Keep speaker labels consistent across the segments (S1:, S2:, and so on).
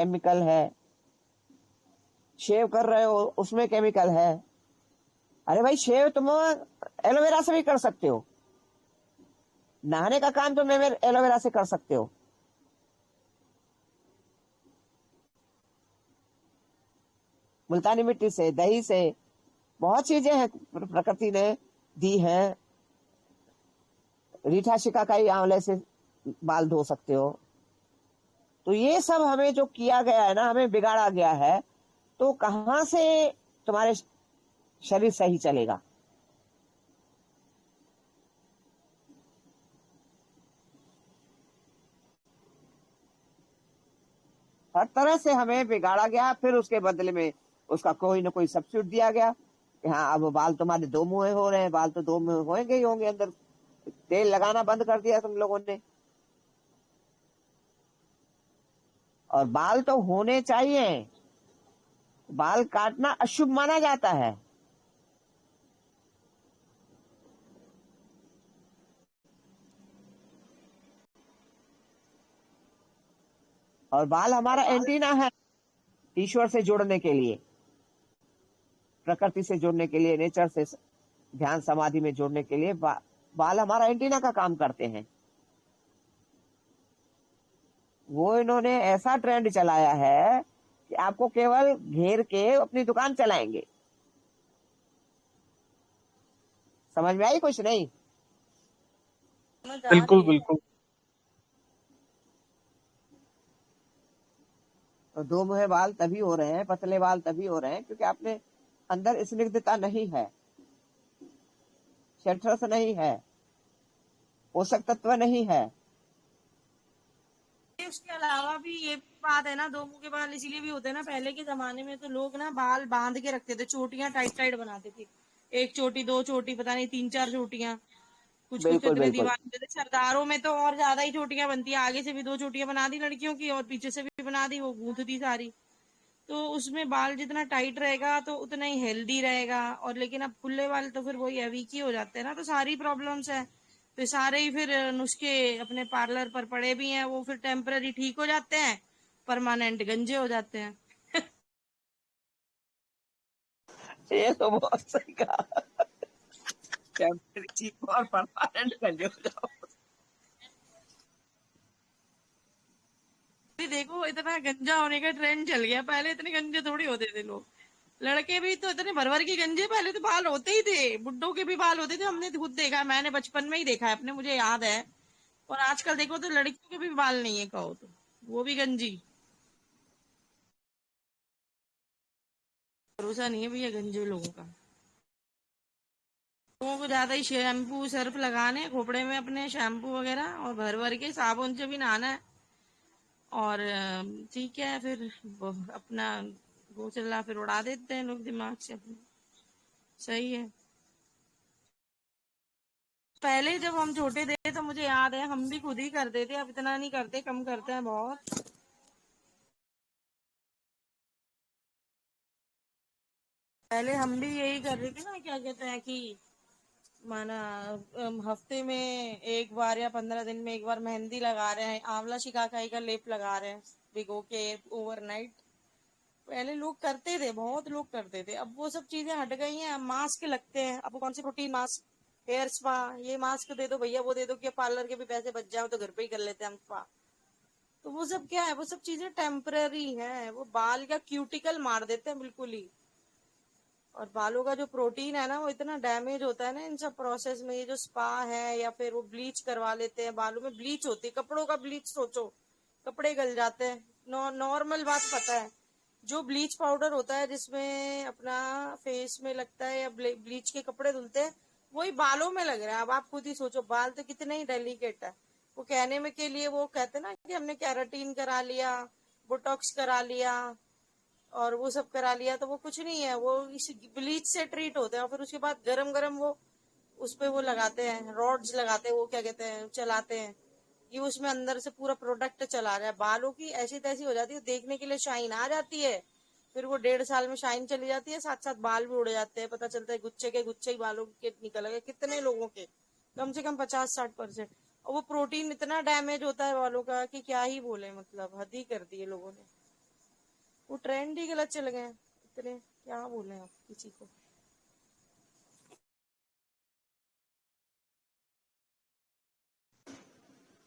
S1: Chemical है, शेव कर रहे हो उसमें केमिकल है। अरे भाई शेव तुम एलोवेरा से भी कर सकते हो, नहाने का काम तुम एलोवेरा से कर सकते हो। मुल्तानी मिट्टी से, दही से, बहुत चीजें हैं प्रकृति ने दी हैं। रीठा शिकाकाई आंवले से बाल धो सकते हो। तो ये सब हमें जो किया गया है ना, हमें बिगाड़ा गया है, तो कहां से तुम्हारे शरीर सही चलेगा। हर तरह से हमें बिगाड़ा गया, फिर उसके बदले में उसका कोई ना कोई सब्सिट्यूट दिया गया कि हाँ अब बाल तुम्हारे दो मुंहे हो रहे हैं, बाल तो दो मुंहे होंगे ही होंगे, अंदर तेल लगाना बंद कर दिया तुम लोगों ने। और बाल तो होने चाहिए, बाल काटना अशुभ माना जाता है। और बाल हमारा एंटीना है ईश्वर से जुड़ने के लिए, प्रकृति से जुड़ने के लिए, नेचर से ध्यान समाधि में जुड़ने के लिए बाल हमारा एंटीना का काम करते हैं। वो इन्होंने ऐसा ट्रेंड चलाया है कि आपको केवल घेर के अपनी दुकान चलाएंगे। समझ में आई कुछ नहीं।
S2: समझ आ
S3: बिल्कुल
S2: रही है।
S3: बिल्कुल।
S1: तो दो मुहे बाल तभी हो रहे हैं, पतले बाल तभी हो रहे हैं क्योंकि आपने अंदर स्निग्धता नहीं है, शठरस नहीं है, पोषक तत्व नहीं है।
S2: उसके अलावा भी ये बात है ना, दो मुंह के बाल इसीलिए भी होते हैं ना, पहले के जमाने में तो लोग ना बाल बांध के रखते थे, चोटियां टाइट टाइट बनाते थे, एक चोटी दो चोटी पता नहीं तीन चार चोटियां, कुछ कुछ तो
S1: बिल्कुल
S2: इतने
S1: बिल्कुल।
S2: दीवाने होते थे। सरदारों में तो और ज्यादा ही चोटियां बनती है, आगे से भी दो चोटियां बना दी लड़कियों की और पीछे से भी बना दी, वो गूंथ दी सारी। तो उसमें बाल जितना टाइट रहेगा तो उतना ही हेल्दी रहेगा। और लेकिन अब खुले बाल तो फिर वही है, वीक ही हो जाते हैं ना, तो सारी प्रॉब्लम्स है। तो सारे ही फिर नुस्खे अपने पार्लर पर पड़े भी हैं, वो फिर टेम्पररी ठीक हो जाते हैं, परमानेंट गंजे हो जाते हैं।
S1: ये तो बहुत सही कहा। टेम्परेरी चीप और परमानेंट गंजे हो जाओ।
S2: अभी देखो इतना गंजा होने का ट्रेंड चल गया, पहले इतने गंजे थोड़ी होते थे लोग। लड़के भी तो इतने भर भर के गंजे, पहले तो बाल होते ही थे, बुड्ढों के भी बाल होते थे, हमने खुद देखा है, मैंने बचपन में ही देखा है अपने, मुझे याद है। और आजकल देखो तो लड़कियों के भी बाल नहीं है कहो तो, वो भी गंजी। भरोसा नहीं है भैया गंजे लोगों का। लोगों को ज्यादा ही शैम्पू सर्फ लगाने खोपड़े में अपने, शैम्पू वगैरह, और भर भर के साबुन से भी नहाना है। और ठीक है फिर अपना वो चला फिर उड़ा देते हैं लोग दिमाग से अपने। सही है। पहले जब हम छोटे थे तो मुझे याद है हम भी खुद ही करते थे, अब इतना नहीं करते, कम करते हैं बहुत। पहले हम भी यही कर रहे थे ना, क्या कहते हैं कि माना हफ्ते में एक बार या 15 दिन में एक बार मेहंदी लगा रहे हैं, आंवला शिकाकाई का लेप लगा रहे हैं भिगो के ओवरनाइट। पहले लोग करते थे, बहुत लोग करते थे, अब वो सब चीजें हट गई हैं। अब मास्क लगते हैं, अब कौन सी प्रोटीन मास्क, हेयर स्पा, ये मास्क दे दो भैया, वो दे दो कि पार्लर के भी पैसे बच जाओ तो घर पे ही कर लेते हैं हम स्पा। तो वो सब क्या है, वो सब चीजें टेम्पररी है, वो बाल का क्यूटिकल मार देते हैं बिल्कुल ही। और बालों का जो प्रोटीन है ना वो इतना डैमेज होता है ना इन सब प्रोसेस में। ये जो स्पा है या फिर वो ब्लीच करवा लेते हैं, बालों में ब्लीच होती है, कपड़ों का ब्लीच सोचो, कपड़े गल जाते हैं। नॉर्मल बात पता है, जो ब्लीच पाउडर होता है जिसमें अपना फेस में लगता है या ब्लीच के कपड़े धुलते हैं, वही बालों में लग रहा है। अब आप खुद ही सोचो, बाल तो कितने ही डेलिकेट है। वो कहने में के लिए वो कहते हैं ना कि हमने कैराटीन करा लिया, बोटॉक्स करा लिया और वो सब करा लिया, तो वो कुछ नहीं है, वो इस ब्लीच से ट्रीट होते हैं और फिर उसके बाद गरम गरम वो उस पे वो लगाते हैं, रॉड्स लगाते हैं, वो क्या कहते हैं चलाते हैं, ये उसमें अंदर से पूरा प्रोडक्ट चला रहा है। बालों की ऐसी तैसी हो जाती है, देखने के लिए शाइन आ जाती है, फिर वो 1.5 साल में शाइन चली जाती है, साथ साथ बाल भी उड़ जाते हैं, पता चलता है गुच्छे के गुच्छे ही बालों के निकल गए कितने लोगों के, कम से कम 50-60%। और वो प्रोटीन इतना डैमेज होता है बालों का कि क्या ही बोले, मतलब हद ही कर दी है लोगों ने। वो ट्रेंड ही गलत चल गए हैं इतने, क्या बोले आप किसी को।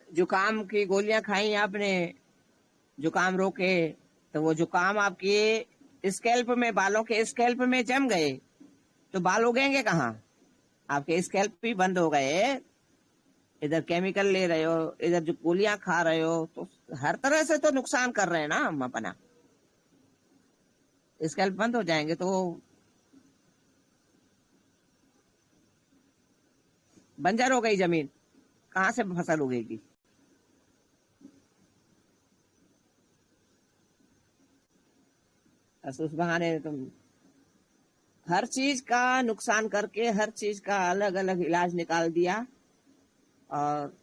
S1: जुकाम की गोलियां खाई आपने, जुकाम रोके, तो वो जुकाम आपकी स्कैल्प में, बालों के स्कैल्प में जम गए, तो बाल उगेंगे कहाँ? आपके स्कैल्प भी बंद हो गए। इधर केमिकल ले रहे हो, इधर जो गोलियां खा रहे हो, तो हर तरह से तो नुकसान कर रहे हैं ना हम अपना। स्कैल्प बंद हो जाएंगे तो बंजर हो गई जमीन, कहाँ से फसल उगेगी? बस उस बहाने तुम हर चीज का नुकसान करके हर चीज का अलग अलग इलाज निकाल दिया और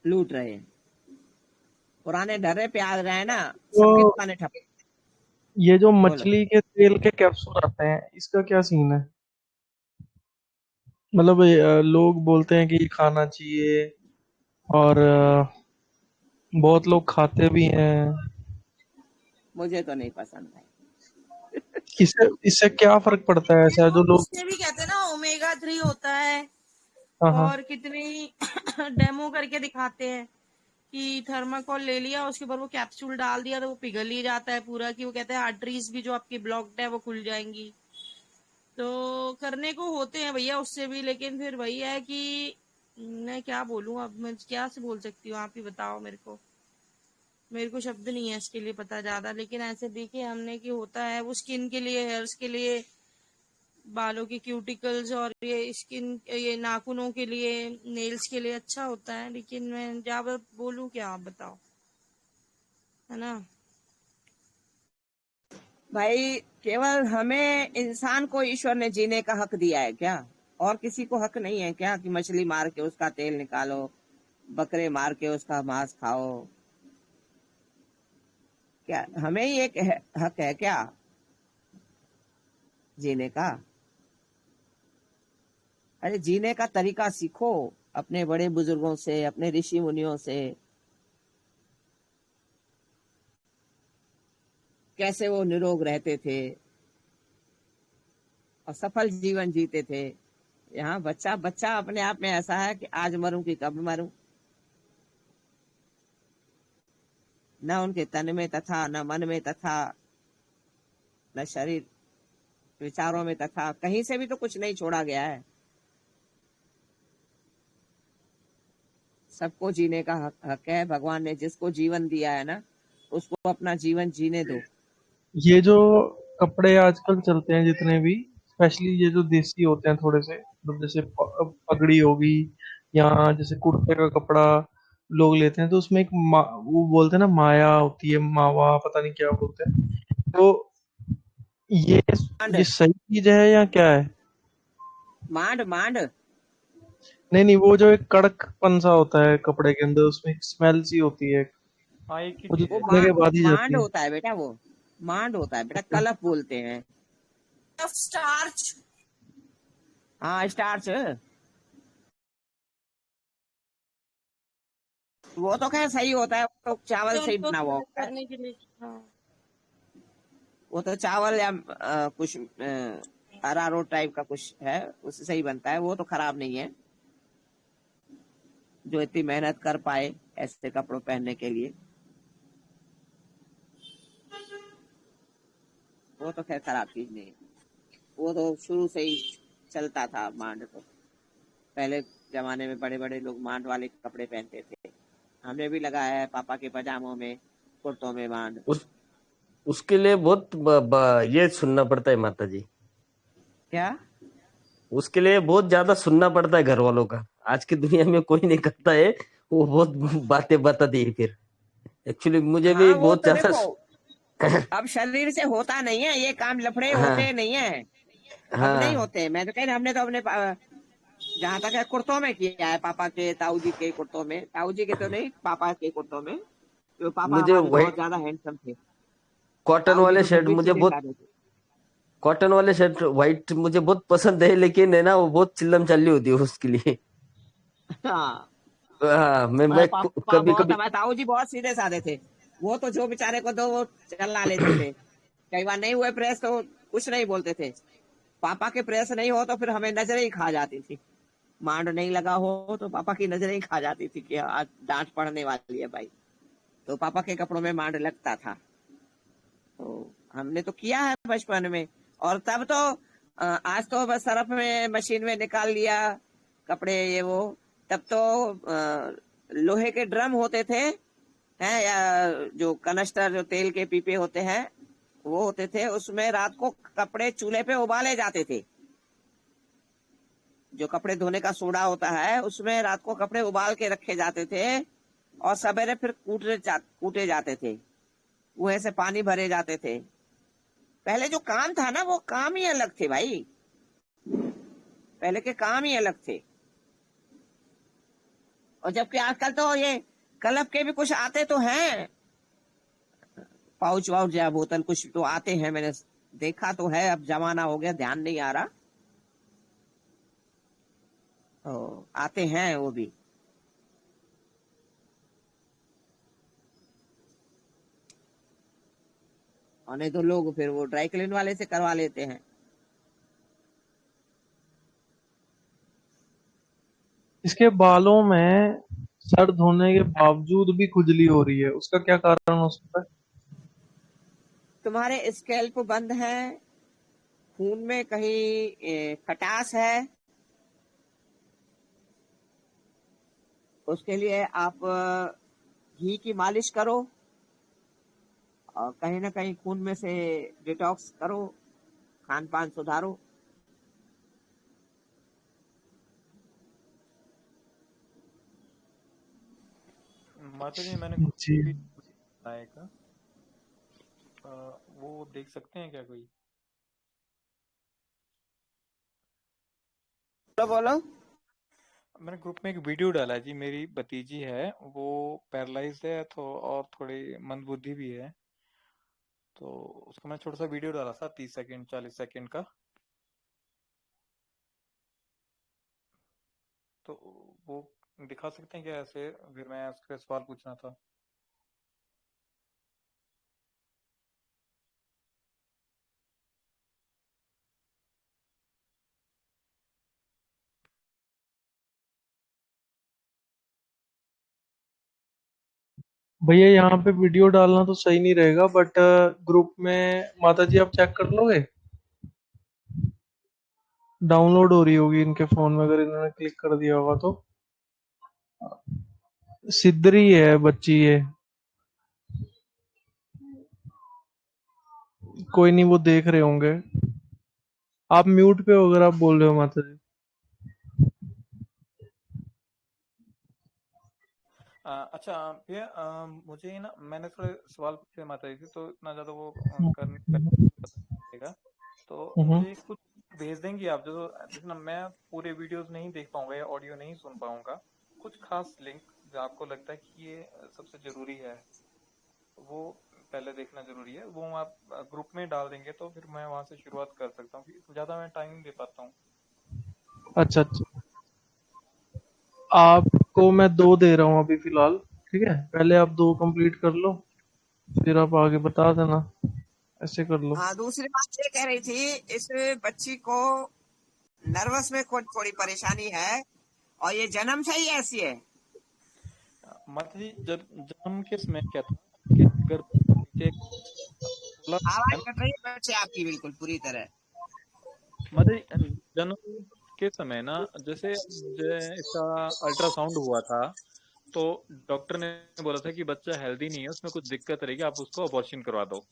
S1: लूट रहे हैं। पुराने ढर्रे पे आ रहे हैं ना, सबकी
S3: तो
S1: दुकानें ठप।
S3: ये जो
S1: बोलो।
S3: मछली के तेल के कैप्सूल आते हैं, इसका क्या सीन है? मतलब लोग बोलते हैं कि ये खाना चाहिए, और बहुत लोग खाते भी हैं।
S1: मुझे तो नहीं पसंद है।
S3: इससे इससे क्या फर्क पड़ता है
S2: ये
S3: ऐसा जो
S2: लोग
S3: लोग?
S2: उससे भी कहते हैं ना ओमेगा 3 होता है,
S3: हाँ हाँ।
S2: और कितने डेमो करके दिखाते हैं कि थर्माकोल ले लिया, उसके ऊपर वो कैप्सूल डाल दिया तो वो पिघल ही जाता है पूरा, कि वो कहते हैं आर्टरीज भी जो आपकी ब्लॉक्ड है वो खुल जाएंगी। तो करने को होते हैं भैया उससे भी, लेकिन फिर वही है कि मैं क्या बोलूं, अब मैं क्या से बोल सकती हूँ, आप ही बताओ मेरे को। मेरे को शब्द नहीं है इसके लिए पता ज्यादा, लेकिन ऐसे देखे हमने कि होता है वो स्किन के लिए, हेयर्स के लिए, बालों के क्यूटिकल्स, और ये स्किन, ये नाखूनों के लिए, नेल्स के लिए अच्छा होता है, लेकिन मैं ज्यादा बोलूं क्या, आप बताओ, है ना।
S1: भाई केवल हमें इंसान को ईश्वर ने जीने का हक दिया है क्या? और किसी को हक नहीं है क्या कि मछली मार के उसका तेल निकालो, बकरे मार के उसका मांस खाओ? क्या हमें ही एक हक है क्या जीने का? अरे जीने का तरीका सीखो अपने बड़े बुजुर्गों से, अपने ऋषि मुनियों से, कैसे वो निरोग रहते थे और सफल जीवन जीते थे। यहाँ बच्चा बच्चा अपने आप में ऐसा है कि आज मरूं कि कब मरूं। न उनके तन में तथा, न मन में तथा, न शरीर विचारों में तथा, कहीं से भी तो कुछ नहीं छोड़ा गया है। सबको जीने का हक है। भगवान ने जिसको जीवन दिया है ना, उसको अपना जीवन जीने दो।
S3: ये जो कपड़े आजकल चलते हैं जितने भी, स्पेशली ये जो देसी होते हैं थोड़े से, मतलब जैसे पगड़ी होगी, या जैसे कुर्ते का कपड़ा लोग लेते हैं, तो उसमें एक वो बोलते हैं ना, माया होती है, मावा, पता नहीं क्या बोलते हैं। तो ये
S1: मांड,
S3: ये सही चीज है या क्या है?
S1: मांड मांड।
S3: नहीं नहीं, वो जो एक कड़कपन सा होता है कपड़े के अंदर, उसमें एक स्मेल सी होती है,
S4: हाँ एक ही
S3: वो जो
S4: चीज
S1: वो
S4: है।
S3: धोने के बाद ही
S1: मांड
S3: जाती है।
S1: होता है बेटा, वो मांड होता है बेटा,
S3: अच्छा।
S1: कलफ बोलते हैं।
S2: स्टार्च।
S1: हाँ स्टार्च। वो तो खैर सही होता है, वो तो चावल से ही
S2: उनको
S1: बना हुआ होता है।
S2: करने के लिए, हाँ।
S1: वो तो चावल या कुछ अरारोट टाइप का कुछ है, उससे ही बनता है। वो तो खराब नहीं है, जो इतनी मेहनत कर पाए ऐसे कपड़ों पहनने के लिए, वो तो खैर खराब चीज नहीं है। वो तो शुरू से ही चलता था मांड तो। पहले जमाने में बड़े बड़े लोग मांड वाले कपड़े पहनते थे। हमने भी लगाया है पापा के पजामों में, कुर्तों में मांड।
S4: उस उसके लिए बहुत ये सुनना पड़ता है माता जी।
S1: क्या?
S4: उसके लिए बहुत ज्यादा सुनना पड़ता है घर वालों का। आज की दुनिया में कोई नहीं करता है, वो बहुत बातें बताती है फिर। एक्चुअली मुझे भी
S1: हाँ वो
S4: बहुत
S1: तो
S4: ज्यादा
S1: देखो, अब शरीर से होता नहीं है ये काम, लफड़े होते
S4: हाँ
S1: नहीं है। अब नहीं
S4: हाँ
S1: होते। मैं तो कह रही, हमने तो अपने जहां तक है कुर्तों में किया है, पापा के, ताऊ जी के कुर्तों में, ताऊ जी के तो नहीं, पापा के कुर्तों में। तो पापा
S4: मुझे
S1: हमारे बहुत
S4: व्हाइट
S1: ज्यादा हैंडसम थे।
S4: कॉटन
S1: ताऊ जी
S4: वाले
S1: तो फिर
S4: शर्ट
S1: भी
S4: मुझे
S1: सीधे
S4: बहुत,
S1: साधे थे।
S4: कॉटन वाले शर्ट व्हाइट मुझे बहुत पसंद है, लेकिन है ना वो बहुत चिल्लम चाली होती है उसके लिए।
S1: हाँ
S4: हाँ मैं
S1: हमारे
S4: मैं
S1: पापा
S4: कभी
S1: बहुत,
S4: कभी
S1: हमारे ताऊ जी बहुत सीधे साधे थे। वो तो जो बेचारे को दो वो चला लेते थे। कई बार नहीं हुए प्रेस तो कुछ नहीं बोलते थे। पापा के प्रेस नहीं हो तो फिर हमें नजरें ही खा जाती थी। मांड नहीं लगा हो तो पापा की नजरें ही खा जाती थी कि आज डांट पड़ने वाली है भाई। तो पापा के कपड़ों में मांड लगता था। तो हमने तो किया है बचपन में। और तब तो आज तो बस सरफ में मशीन में निकाल लिया कपड़े ये वो। तब तो लोहे के ड्रम होते थे हैं, या जो कनस्टर जो तेल के पीपे होते हैं वो होते थे, उसमें रात को कपड़े चूल्हे पे उबाले जाते थे। जो कपड़े धोने का सोडा होता है उसमें रात को कपड़े उबाल के रखे जाते थे और सवेरे फिर कूटे जाते थे। कुएं से पानी भरे जाते थे। पहले जो काम था ना वो काम ही अलग थे भाई। पहले के काम ही अलग थे। और जबकि आजकल तो ये क्लब के भी कुछ आते तो हैं, पाउच वाउच या बोतल कुछ तो आते हैं। मैंने देखा तो है, अब जमाना हो गया ध्यान नहीं आ रहा। तो आते हैं वो भी। और नहीं तो लोग फिर वो ड्राई क्लीन वाले से करवा लेते हैं।
S3: इसके बालों में सर धोने के बावजूद भी खुजली हो रही है, उसका क्या कारण हो सकता है?
S1: तुम्हारे स्कैल्प बंद है, खून में कहीं खटास है। उसके लिए आप घी की मालिश करो और कहीं ना कहीं खून में से डिटॉक्स करो, खान पान सुधारो।
S5: माता जी मैंने
S3: जी।
S5: भी बनाया एक, वो देख सकते हैं क्या कोई?
S1: बोलो बोलो।
S5: मैंने ग्रुप में एक वीडियो डाला है जी। मेरी भतीजी है, वो पैरालाइज्ड है तो और थोड़ी मंदबुद्धि भी है। तो उसका मैं छोटा सा वीडियो डाला था, 30 सेकंड 40 सेकंड का। तो वो दिखा सकते हैं क्या ऐसे? फिर मैं उसके सवाल पूछना था।
S3: भैया यहाँ पे वीडियो डालना तो सही नहीं रहेगा, बट ग्रुप में माता जी आप चेक कर लोगे? डाउनलोड हो रही होगी इनके फोन में, अगर इन्होंने क्लिक कर दिया होगा तो। सिद्धरी है बच्ची ये, कोई नहीं वो देख रहे होंगे। आप म्यूट पे हो अगर आप बोल रहे हो माता जी।
S5: अच्छा भैया, मुझे ना मैंने थोड़े सवाल पूछे माता जी से, तो इतना ज्यादा वो करने
S3: हम्म।
S5: पड़ेगा। तो
S3: हम्म।
S5: मुझे कुछ भेज देंगी आप, जो जैसे ना मैं पूरे वीडियोस नहीं देख पाऊंगा या ऑडियो नहीं सुन पाऊंगा, कुछ खास लिंक जो आपको लगता है कि ये सबसे जरूरी है, वो पहले देखना जरूरी है, वो आप ग्रुप में डाल देंगे तो फिर मैं वहां से शुरुआत कर सकता हूँ, क्योंकि ज्यादा मैं टाइम नहीं दे पाता हूँ।
S3: अच्छा अच्छा, आपको मैं 2 दे रहा हूँ अभी फिलहाल। ठीक है, पहले आप 2 कंप्लीट कर लो, फिर आप आगे बता देना। ऐसे कर लो।
S1: हाँ, दूसरी बात ये कह रही थी, इस बच्ची को नर्वस में थोड़ी परेशानी है और ये जन्म से ही ऐसी है।
S5: माता जी, जब जन्म के समय क्या था कि गर्भ नीचे फूला है
S1: आवाज
S5: ना।
S1: कट रही है बच्चे आपकी बिल्कुल पूरी तरह।
S5: माता जी, जन्म के समय ना, जैसे मुझे इसका अल्ट्रासाउंड हुआ था, तो डॉक्टर ने बोला था कि बच्चा हेल्दी नहीं है, उसमें कुछ दिक्कत रहेगी, आप उसको अबॉर्शन करवा दो।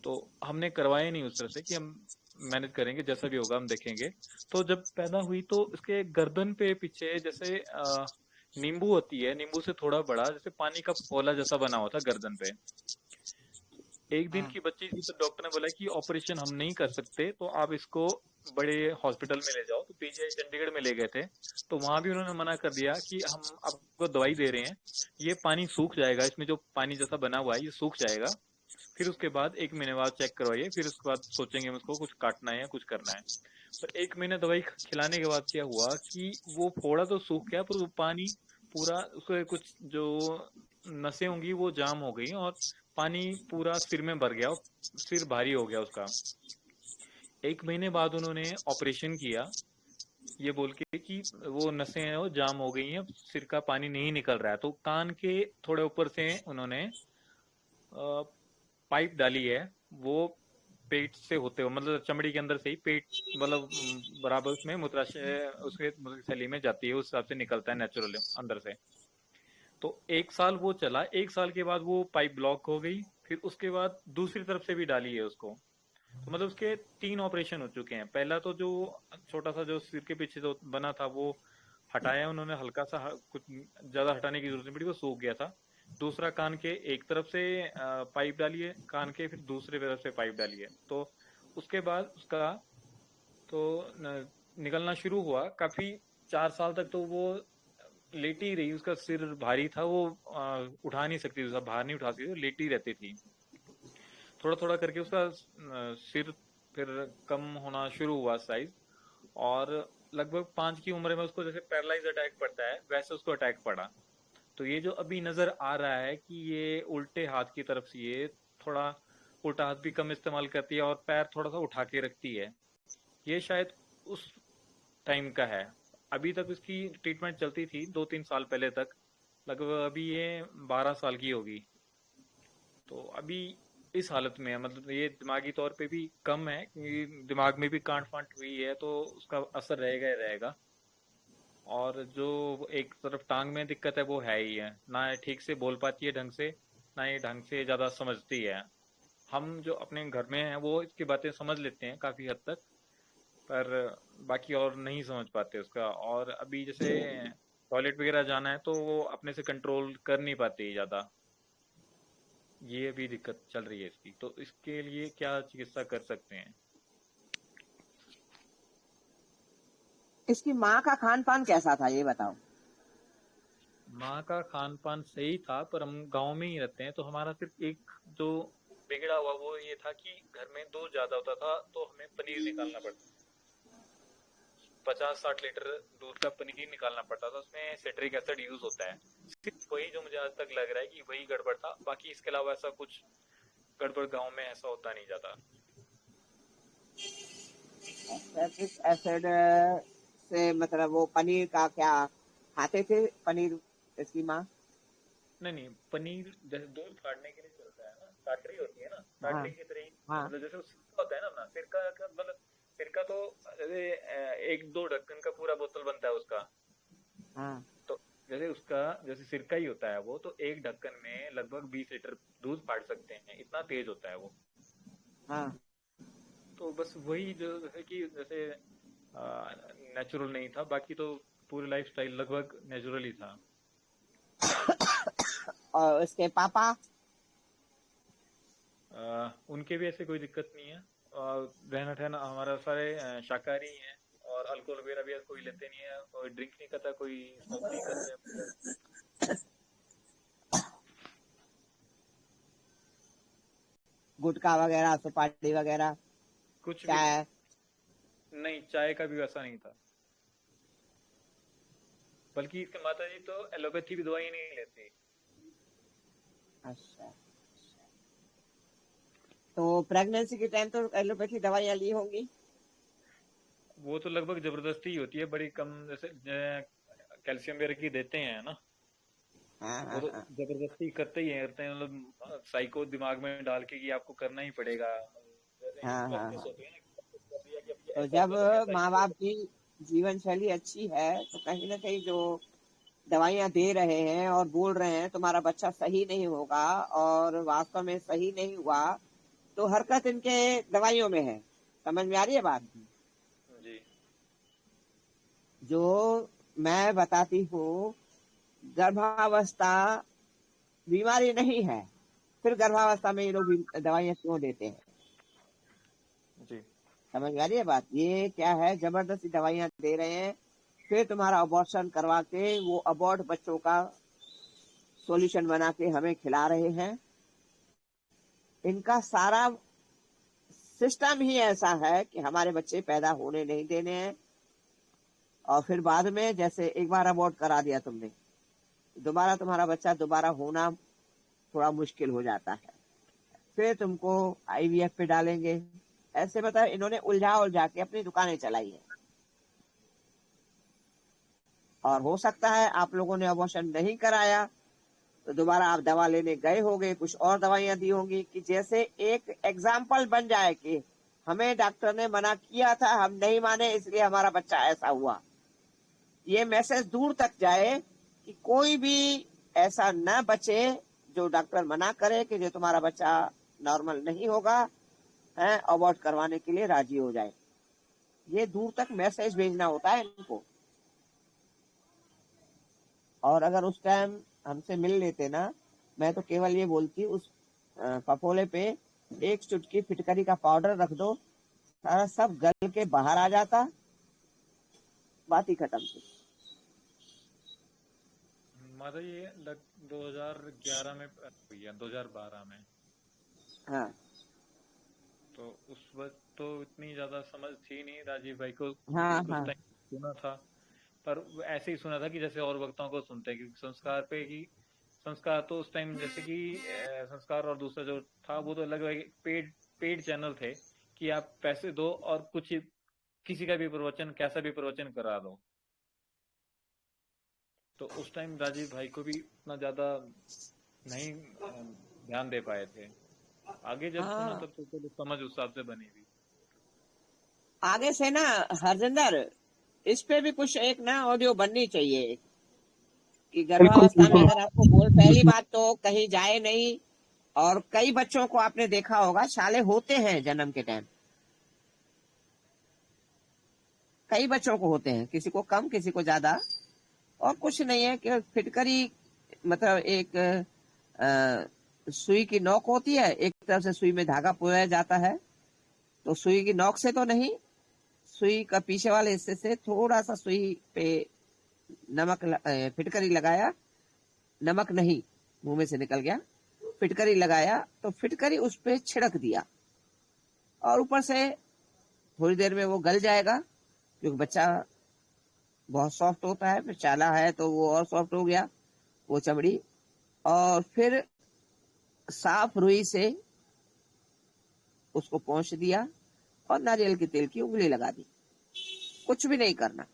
S5: तो हमने करवाया नहीं उस तरह से कि हम मैनेज करेंगे, जैसा भी होगा हम देखेंगे। तो जब पैदा हुई तो इसके गर्दन पे पीछे जैसे नींबू होती है, नींबू से थोड़ा बड़ा, जैसे पानी का पोला जैसा बना हुआ था गर्दन पे। एक दिन
S1: हाँ।
S5: की बच्ची थी, तो डॉक्टर ने बोला कि ऑपरेशन हम नहीं कर सकते, तो आप इसको बड़े हॉस्पिटल में ले जाओ। तो पीजीआई चंडीगढ़ में ले गए थे, तो वहां भी उन्होंने मना कर दिया कि हम आपको दवाई दे रहे हैं, ये पानी सूख जाएगा, इसमें जो पानी जैसा बना हुआ है ये सूख जाएगा, फिर उसके बाद 1 महीने बाद चेक करवाइए, फिर उसके बाद सोचेंगे हम उसको कुछ काटना है या कुछ करना है। पर 1 महीने दवाई खिलाने के बाद क्या हुआ कि वो फोड़ा तो सूख गया, पर वो पानी पूरा उसके कुछ जो नसें होंगी वो जाम हो गई और पानी पूरा सिर में भर गया और सिर भारी हो गया उसका। 1 महीने बाद उन्होंने ऑपरेशन किया, ये बोल के कि वो नसें हैं वो जाम हो गई हैं, सिर का पानी नहीं निकल रहा है। तो कान के थोड़े ऊपर से उन्होंने पाइप डाली है, वो पेट से होते हुए मतलब चमड़ी के अंदर से ही पेट मतलब बराबर उसमें मूत्राशय उसके मूत्र थैली में जाती है, उस हिसाब से निकलता है नेचुरली अंदर से। तो 1 साल वो चला, 1 साल के बाद वो पाइप ब्लॉक हो गई, फिर उसके बाद दूसरी तरफ से भी डाली है उसको। तो मतलब उसके 3 ऑपरेशन हो चुके हैं। पहला तो जो छोटा सा जो सिर के पीछे जो बना था वो हटाया उन्होंने, हल्का सा, कुछ ज्यादा हटाने की जरूरत नहीं पड़ी, वो सूख गया था। दूसरा कान के एक तरफ से पाइप डाली है कान के, फिर दूसरे तरफ से पाइप डाली है। तो उसके बाद उसका तो निकलना शुरू हुआ काफी। 4 साल तक तो वो लेटी रही, उसका सिर भारी था, वो उठा नहीं सकती थी, बाहर नहीं उठा सकती थी, लेटी रहती थी। थोड़ा थोड़ा करके उसका सिर फिर कम होना शुरू हुआ साइज, और लगभग 5 की उम्र में उसको जैसे पैरालाइज अटैक पड़ता है वैसे उसको अटैक पड़ा। तो ये जो अभी नजर आ रहा है कि ये उल्टे हाथ की तरफ से ये थोड़ा उल्टा हाथ भी कम इस्तेमाल करती है और पैर थोड़ा सा उठा के रखती है, ये शायद उस टाइम का है। अभी तक इसकी ट्रीटमेंट चलती थी 2-3 साल पहले तक, लगभग अभी ये 12 साल की होगी। तो अभी इस हालत में है, मतलब ये दिमागी तौर पे भी कम है क्योंकि दिमाग में भी गांठ फांठ हुई है, तो उसका असर रहेगा ही रहेगा। और जो एक तरफ टांग में दिक्कत है वो है ही है, ना ये ठीक से बोल पाती है ढंग से, ना ये ढंग से ज्यादा समझती है। हम जो अपने घर में हैं वो इसकी बातें समझ लेते हैं काफी हद तक, पर बाकी और नहीं समझ पाते उसका। और अभी जैसे टॉयलेट वगैरह जाना है तो वो अपने से कंट्रोल कर नहीं पाती ज्यादा, ये भी दिक्कत चल रही है इसकी। तो इसके लिए क्या चिकित्सा कर सकते हैं?
S1: इसकी माँ का खान पान कैसा था ये बताओ।
S5: माँ का खान पान सही था, पर हम गांव में ही रहते हैं तो हमारा सिर्फ एक जो बिगड़ा हुआ वो ये था कि घर में दूध ज्यादा होता था तो हमें पनीर निकालना पड़ता, 50-60 लीटर दूध का पनीर निकालना पड़ता था, उसमें सिट्रिक एसिड यूज होता है। सिर्फ वही जो मुझे आज तक लग रहा है कि वही गड़बड़ था, बाकी इसके अलावा ऐसा कुछ गड़बड़ गांव में ऐसा होता नहीं ज्यादा।
S1: सिट्रिक एसिड से मतलब वो पनीर का क्या खाते थे पनीर इसकी माँ।
S5: नहीं नहीं, पनीर जैसे दूध फाड़ने के लिए चलता है ना, टाटरी होती है ना,
S1: हाँ
S5: टाटरी की तरह ही,
S1: हाँ
S5: मतलब जैसे वो सिरका होता है ना अपना, सिरका का मतलब सिरका तो जैसे 1-2 ढक्कन का पूरा बोतल बनता है उसका।
S1: हाँ
S5: तो जैसे उसका जैसे सिरका ही होता है वो, तो एक ढक्कन में लगभग 20 लीटर दूध फाड़ सकते हैं, इतना तेज होता है वो।
S1: हाँ।
S5: तो बस वही जो जैसे कि जैसे नेचुरल नहीं था, बाकी तो पूरी लाइफ स्टाइल लगभग नेचुरल ही था।
S1: और उसके पापा।
S5: उनके भी ऐसे कोई दिक्कत नहीं है, रहना ठहना हमारा सारे शाकाहारी हैं, और अल्कोहल वगैरह भी कोई लेते नहीं है, कोई ड्रिंक नहीं करता, कोई स्मोक नहीं करते।
S1: गुटखा वगैरह सुपारी वगैरह
S5: कुछ भी
S1: चाय।
S5: नहीं, चाय का भी वैसा नहीं था। बल्कि इसके माता जी तो एलोपैथी भी दवाई नहीं लेती।
S1: अच्छा, तो प्रेगनेंसी के टाइम तो एलोपैथी दवाइयाँ ली होंगी।
S5: वो तो लगभग जबरदस्ती ही होती है, बड़ी कम, जैसे कैल्शियम वगैरह की देते हैं ना,
S1: हाँ
S5: वो
S1: हाँ
S5: तो
S1: हाँ
S5: जबरदस्ती करते ही हैं, करते हैं, मतलब साइको दिमाग में डाल के कि आपको करना ही पड़ेगा। जैसे
S1: हाँ हाँ
S5: प्रैक्टिस
S1: हाँ।
S5: होती है ना कि अब ये
S1: तो
S5: ऐसा
S1: जब
S5: होगा तो ऐसा ही
S1: माँ बाप
S5: होगा।
S1: की जीवन शैली अच्छी है तो कहीं ना कहीं जो दवाइयाँ दे रहे हैं और बोल रहे हैं तुम्हारा बच्चा सही नहीं होगा और वास्तव में सही नहीं हुआ, तो हरकत इनके दवाइयों में है। समझ में आ रही है बात।
S5: जी
S1: जो मैं बताती हूँ, गर्भावस्था बीमारी नहीं है, फिर गर्भावस्था में ये लोग दवाइयाँ क्यों देते हैं।
S5: जी
S1: समझ में आ रही है बात। ये क्या है, जबरदस्ती दवाइयाँ दे रहे हैं, फिर तुम्हारा अबॉर्शन करवा के वो अबॉर्ट बच्चों का सॉल्यूशन बना के हमें खिला रहे हैं। इनका सारा सिस्टम ही ऐसा है कि हमारे बच्चे पैदा होने नहीं देने हैं, और फिर बाद में जैसे एक बार अबॉर्ट करा दिया तुमने, दोबारा तुम्हारा बच्चा दोबारा होना थोड़ा मुश्किल हो जाता है। फिर तुमको आईवीएफ पे डालेंगे। ऐसे मतलब इन्होंने उलझा के अपनी दुकानें चलाई है। और हो सकता है आप लोगों ने अबॉर्शन नहीं कराया तो दोबारा आप दवा लेने गए होंगे, कुछ और दवाइयां दी होंगी कि जैसे एक एग्जाम्पल बन जाए कि हमें डॉक्टर ने मना किया था, हम नहीं माने, इसलिए हमारा बच्चा ऐसा हुआ। ये मैसेज दूर तक जाए कि कोई भी ऐसा न बचे जो डॉक्टर मना करे कि जो तुम्हारा बच्चा नॉर्मल नहीं होगा है, अबॉर्ट करवाने के लिए राजी हो जाए। ये दूर तक मैसेज भेजना होता है इनको। और अगर उस टाइम हमसे मिल लेते ना, मैं तो केवल ये बोलती, उस पपोले पे एक चुटकी फिटकरी का पाउडर रख दो, सारा सब गल के बाहर आ जाता, बात ही खत्म थी।
S5: माता ये 2011 में हुई है, 2012 में।
S1: हाँ
S5: तो उस वक्त तो इतनी ज्यादा समझ थी नहीं राजीव भाई को,
S1: हाँ
S5: उस
S1: हाँ
S5: टाइम सुना था, पर ऐसे ही सुना था कि जैसे और वक्ताओं को सुनते हैं कि संस्कार पे की संस्कार तो उस टाइम जैसे कि संस्कार और दूसरा जो था वो तो अलग अलग पेड चैनल थे कि आप पैसे दो और कुछ किसी का भी प्रवचन, कैसा भी प्रवचन करा दो। तो उस टाइम राजीव भाई को भी इतना ज्यादा नहीं ध्यान दे पाए थे। आगे जब सुना
S1: हाँ।
S5: तब तो चलो समझ उस हिसाब से बनी हुई।
S1: आगे से ना हरजिंदर, इस पे भी कुछ एक ना ऑडियो बननी चाहिए कि
S3: बिल्कुल
S1: गर्भावस्था में
S3: बिल्कुल
S1: अगर आपको पहली बात तो कहीं जाए नहीं। और कई बच्चों को आपने देखा होगा छाले होते हैं जन्म के टाइम, कई बच्चों को होते हैं, किसी को कम किसी को ज्यादा। और कुछ नहीं है कि फिटकरी मतलब एक सुई की नोक होती है, एक तरफ से सुई में धागा पुराया जाता है, तो सुई की नोक से तो नहीं, सुई का पीछे वाले हिस्से से थोड़ा सा सुई पे नमक फिटकरी लगाया, नमक नहीं मुंह में से निकल गया, फिटकरी लगाया तो फिटकरी उस पे छिड़क दिया और ऊपर से थोड़ी देर में वो गल जाएगा, क्योंकि बच्चा बहुत सॉफ्ट होता है, फिर चाला है तो वो और सॉफ्ट हो गया वो चमड़ी। और फिर साफ रुई से उसको पोंछ दिया और नारियल के तेल की उंगली लगा दी। कुछ भी नहीं करना,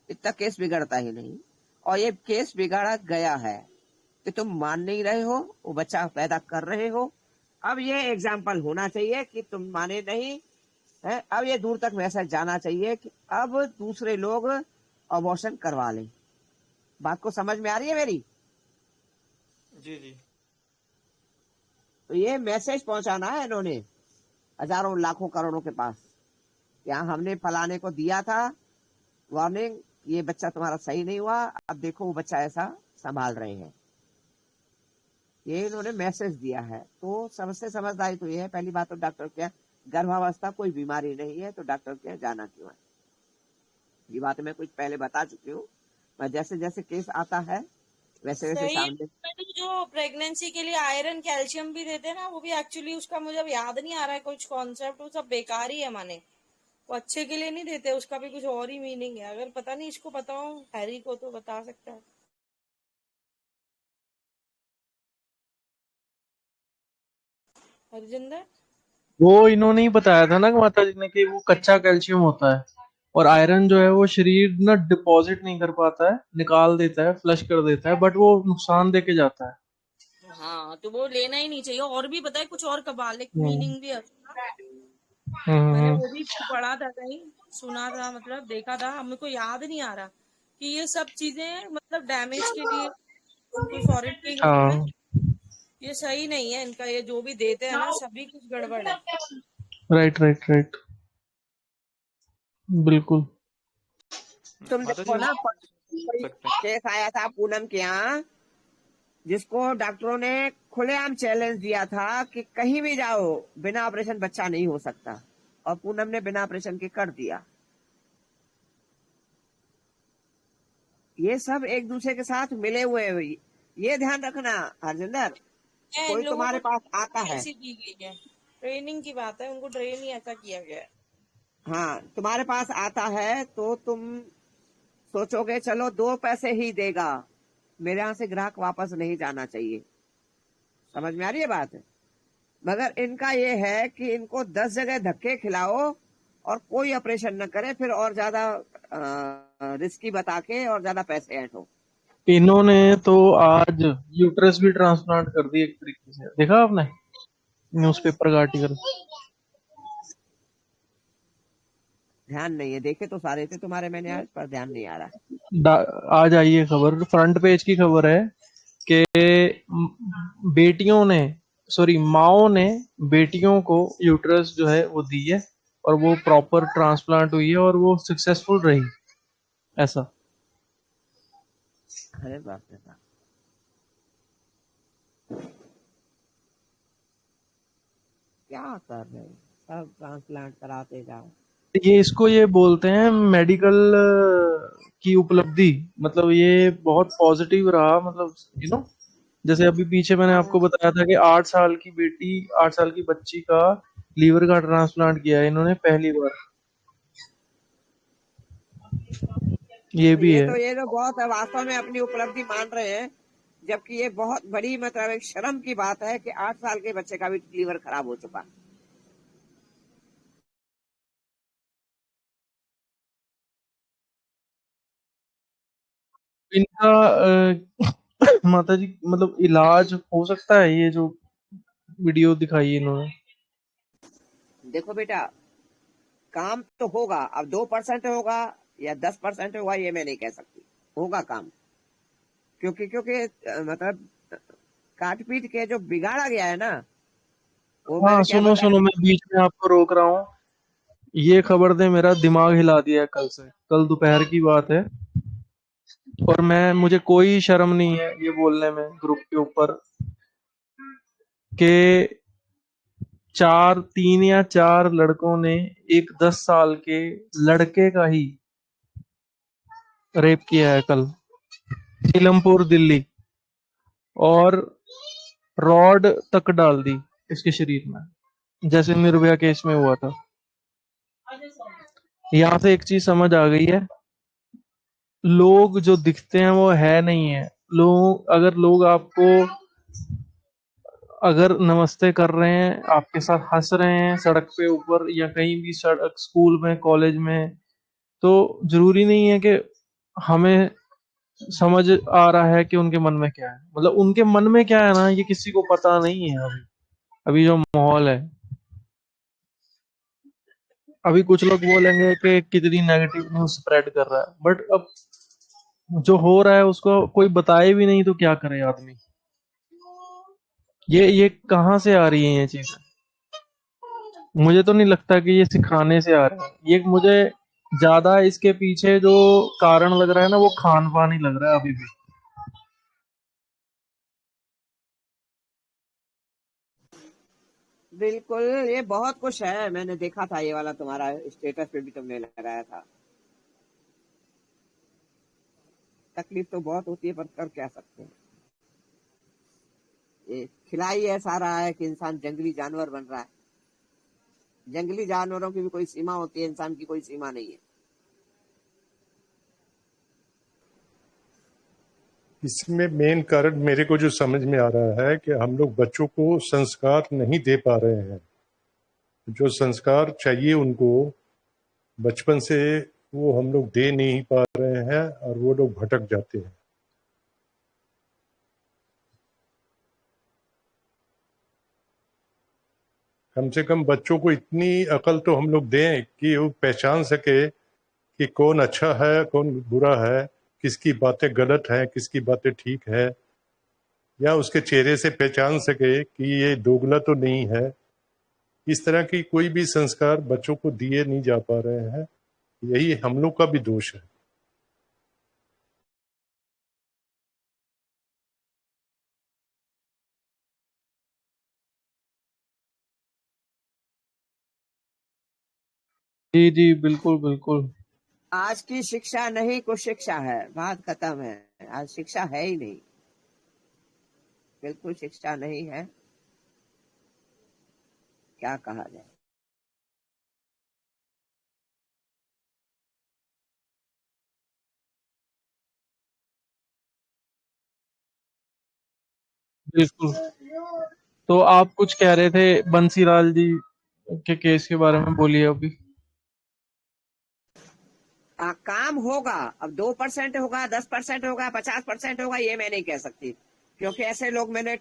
S1: इतना केस बिगड़ता ही नहीं। और ये केस बिगाड़ा गया है कि तुम मान नहीं रहे हो, वो बच्चा पैदा कर रहे हो। अब ये एग्जाम्पल होना चाहिए कि तुम माने नहीं है। अब ये दूर तक मैसेज जाना चाहिए कि अब दूसरे लोग अबॉर्शन करवा लें। बात को समझ में आ रही है मेरी?
S6: जी जी।
S1: तो ये मैसेज पहुंचाना है इन्होंने हजारों लाखों करोड़ों के पास, यहाँ हमने फलाने को दिया था वार्निंग, ये बच्चा तुम्हारा सही नहीं हुआ, अब देखो वो बच्चा ऐसा संभाल रहे हैं। ये इन्होंने मैसेज दिया है। तो सबसे समझदारी तो ये है, पहली बात तो डॉक्टर के गर्भावस्था कोई बीमारी नहीं है तो डॉक्टर के जाना क्यों है। ये बात मैं कुछ पहले बता चुकी हूँ। मैं जैसे जैसे केस आता है वैसे वैसे
S2: सही है।
S1: सामने।
S2: जो प्रेगनेंसी के लिए आयरन कैल्शियम भी देते हैं ना, वो भी एक्चुअली उसका मुझे अब याद नहीं आ रहा है कुछ कॉन्सेप्ट, वो सब बेकार ही है माने, वो अच्छे के लिए नहीं देते, उसका भी कुछ और ही मीनिंग है। अगर पता नहीं इसको पता हो हैरी को तो बता सकता है। हरजिंदर,
S3: वो इन्होंने ही बताया था ना कि माता जी ने कि वो कच्चा कैल्शियम होता है और आयरन जो है वो शरीर ना डिपॉजिट नहीं कर पाता है, निकाल देता है, फ्लश कर देता है, बट वो नुकसान दे के जाता है।
S2: हाँ तो वो लेना ही नहीं चाहिए। और भी पता है कुछ और कबालिक
S3: हम्म
S2: मीनिंग भी है उसका। मैंने
S3: हम्म
S2: वो भी पढ़ा था कहीं, सुना था, मतलब देखा था, हमको को याद नहीं आ रहा कि ये सब चीजें मतलब डैमेज के लिए, कोई फॉरेन किंग है,
S3: हाँ,
S2: ये सही नहीं है इनका, ये जो भी देते हैं ना सभी कुछ गड़बड़ है।
S3: राइट राइट राइट, बिल्कुल।
S1: तुम
S5: माता जी
S1: देखो ना, कोई
S5: सकते हैं।
S1: केस आया था पूनम के यहाँ, जिसको डॉक्टरों ने खुलेआम चैलेंज दिया था कि कहीं भी जाओ बिना ऑपरेशन बच्चा नहीं हो सकता, और पूनम ने बिना ऑपरेशन के कर दिया। ये सब एक दूसरे के साथ मिले हुए हैं। ये ध्यान रखना हरजिंदर,
S2: इन
S1: कोई
S2: लोगों
S1: तुम्हारे
S2: को
S1: पास आता
S2: ट्रेनिंग
S1: है,
S2: ऐसी दी गई है, ट्रेनिंग की बात है, उनको ट्रेन ही ऐसा किया गया है।
S1: हाँ तुम्हारे पास आता है तो तुम सोचोगे चलो 2 पैसे ही देगा, मेरे यहाँ से ग्राहक वापस नहीं जाना चाहिए। समझ में आ रही है बात? मगर इनका ये है कि इनको 10 जगह धक्के खिलाओ और कोई ऑपरेशन न करे, फिर और ज्यादा रिस्की बता के और ज्यादा पैसे ऐंठो।
S3: इन्होंने तो आज यूट्रस भी ट्रांसप्लांट कर दी एक तरीके से, देखा आपने न्यूज़पेपर का आर्टिकल?
S1: ध्यान नहीं है, देखे तो सारे थे तुम्हारे मैंने आज, पर ध्यान नहीं आ रहा।
S3: आज आई है खबर, फ्रंट पेज की खबर है कि बेटियों ने, सॉरी माओ ने बेटियों को यूट्रस जो है वो दी है और वो प्रॉपर ट्रांसप्लांट हुई है और वो सक्सेसफुल रही, ऐसा।
S1: अरे बाप रे बाप, क्या कर रहे हो, सब ट्रांसप्लांट कराते जाओ।
S3: ये इसको ये बोलते हैं मेडिकल की उपलब्धि, मतलब ये बहुत पॉजिटिव रहा, मतलब जैसे अभी पीछे मैंने आपको
S1: हाँ,
S3: बताया था कि 8 साल की बेटी, 8 साल की बच्ची का लीवर का ट्रांसप्लांट किया है इन्होंने पहली बार, ये भी है।
S1: ये तो बहुत वास्तव में अपनी उपलब्धि मान रहे हैं, जबकि ये बहुत बड़ी मतलब एक शर्म की बात है कि 8 साल के बच्चे का भी लीवर खराब हो चुका।
S3: इनका माता जी मतलब इलाज हो सकता है, ये जो वीडियो दिखाई है इन्होंने?
S1: देखो बेटा, काम तो होगा, अब 2% होगा या 10% होगा ये मैं नहीं कह सकती, होगा काम। क्योंकि मतलब काट पीट के जो बिगाड़ा गया है ना, वो
S3: हाँ
S1: मैंने क्या
S3: सुनो
S1: बताया।
S3: सुनो, मैं बीच में आपको रोक रहा हूँ। ये खबर ने मेरा दिमाग हिला दिया है कल से, कल दोपहर की बात है। और मुझे कोई शर्म नहीं है ये बोलने में ग्रुप के ऊपर कि 3 या 4 लड़कों ने एक 10 साल के लड़के का ही रेप किया है कल, नीलमपुर दिल्ली, और रॉड तक डाल दी इसके शरीर में, जैसे निर्भया केस में हुआ था। यहाँ से एक चीज समझ आ गई है, लोग जो दिखते हैं वो है नहीं है। अगर लोग आपको अगर नमस्ते कर रहे हैं, आपके साथ हंस रहे हैं सड़क पे ऊपर या कहीं भी, सड़क, स्कूल में, कॉलेज में, तो जरूरी नहीं है कि हमें समझ आ रहा है कि उनके मन में क्या है। मतलब उनके मन में क्या है ना, ये किसी को पता नहीं है अभी। अभी जो माहौल है, अभी कुछ लोग बोलेंगे कि कितनी नेगेटिव न्यूज स्प्रेड कर रहा है, बट अब जो हो रहा है उसको कोई बताए भी नहीं तो क्या करे आदमी। ये कहाँ से आ रही है ये चीज? मुझे तो नहीं लगता कि ये सिखाने से आ रहा है, ये मुझे ज्यादा इसके पीछे जो कारण लग रहा है ना, वो खान पान ही लग रहा है अभी भी।
S1: बिल्कुल, ये बहुत कुछ है, मैंने देखा था ये वाला तुम्हारा स्टेटस पे भी तुमने लगाया था। तकलीफ तो बहुत होती है, पर कर क्या सकते हैं। ये खिलाई ऐसा रहा है कि इंसान जंगली जानवर बन रहा है। जंगली जानवरों की भी कोई सीमा होती है, इंसान की कोई सीमा नहीं है।
S7: इसमें मेन कारण मेरे को जो समझ में आ रहा है कि हम लोग बच्चों को संस्कार नहीं दे पा रहे हैं। जो संस्कार चाहिए उनको बचपन से, वो हम लोग दे नहीं पा रहे हैं और वो लोग भटक जाते हैं। कम से कम बच्चों को इतनी अकल तो हम लोग दें कि वो पहचान सके कि कौन अच्छा है कौन बुरा है, किसकी बातें गलत हैं किसकी बातें ठीक है, या उसके चेहरे से पहचान सके कि ये दोगला तो नहीं है। इस तरह की कोई भी संस्कार बच्चों को दिए नहीं जा पा रहे हैं। यही हम लोग का भी दोष है।
S3: जी जी, बिल्कुल बिल्कुल।
S1: आज की शिक्षा नहीं, कुछ शिक्षा है, बात खत्म है। आज शिक्षा है ही नहीं, बिल्कुल शिक्षा नहीं है, क्या कहा जाए।
S3: बिल्कुल। तो आप कुछ कह रहे थे बंसीलाल जी के केस के बारे में, बोलिए अभी।
S1: काम होगा। अब 2% होगा, 10% होगा, 50% होगा, ये मैं नहीं कह सकती, क्योंकि ऐसे लोग मैंने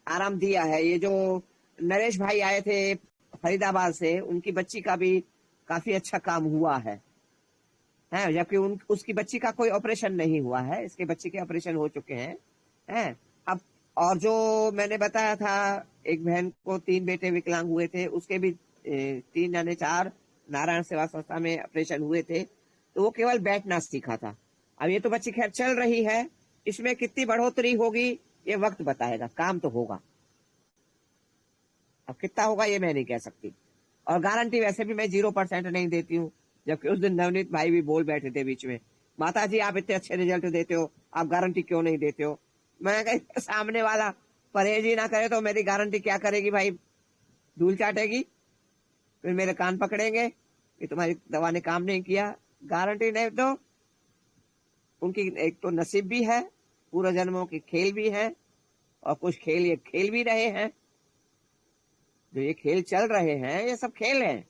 S1: आराम दिया है। ये जो नरेश भाई आए थे फरीदाबाद से, उनकी बच्ची का भी काफी अच्छा काम हुआ है, जबकि उसकी बच्ची का कोई ऑपरेशन नहीं हुआ है, इसके बच्ची के ऑपरेशन हो चुके हैं। अब और जो मैंने बताया था, एक बहन को 3 बेटे विकलांग हुए थे, उसके भी 3 यानी 4 नारायण सेवा संस्था में ऑपरेशन हुए थे, तो वो केवल बैठना सीखा था। अब ये तो बच्ची खैर चल रही है, इसमें कितनी बढ़ोतरी होगी ये वक्त बताएगा, काम तो होगा। अब कितना होगा ये मैं नहीं कह सकती, और गारंटी वैसे भी मैं 0% नहीं देती हूँ। जबकि उस दिन नवनीत भाई भी बोल बैठे थे बीच में, माता जी आप इतने अच्छे रिजल्ट देते हो, आप गारंटी क्यों नहीं देते हो। मैं कहा सामने वाला परहेज ही ना करे तो मेरी गारंटी क्या करेगी भाई, धूल चाटेगी, फिर मेरे कान पकड़ेंगे कि तुम्हारी दवा ने काम नहीं किया। गारंटी नहीं तो उनकी एक तो नसीब भी है, पूर्व जन्मों की खेल भी है, और कुछ खेल ये खेल भी रहे हैं। जो ये खेल चल रहे हैं ये सब खेल हैं,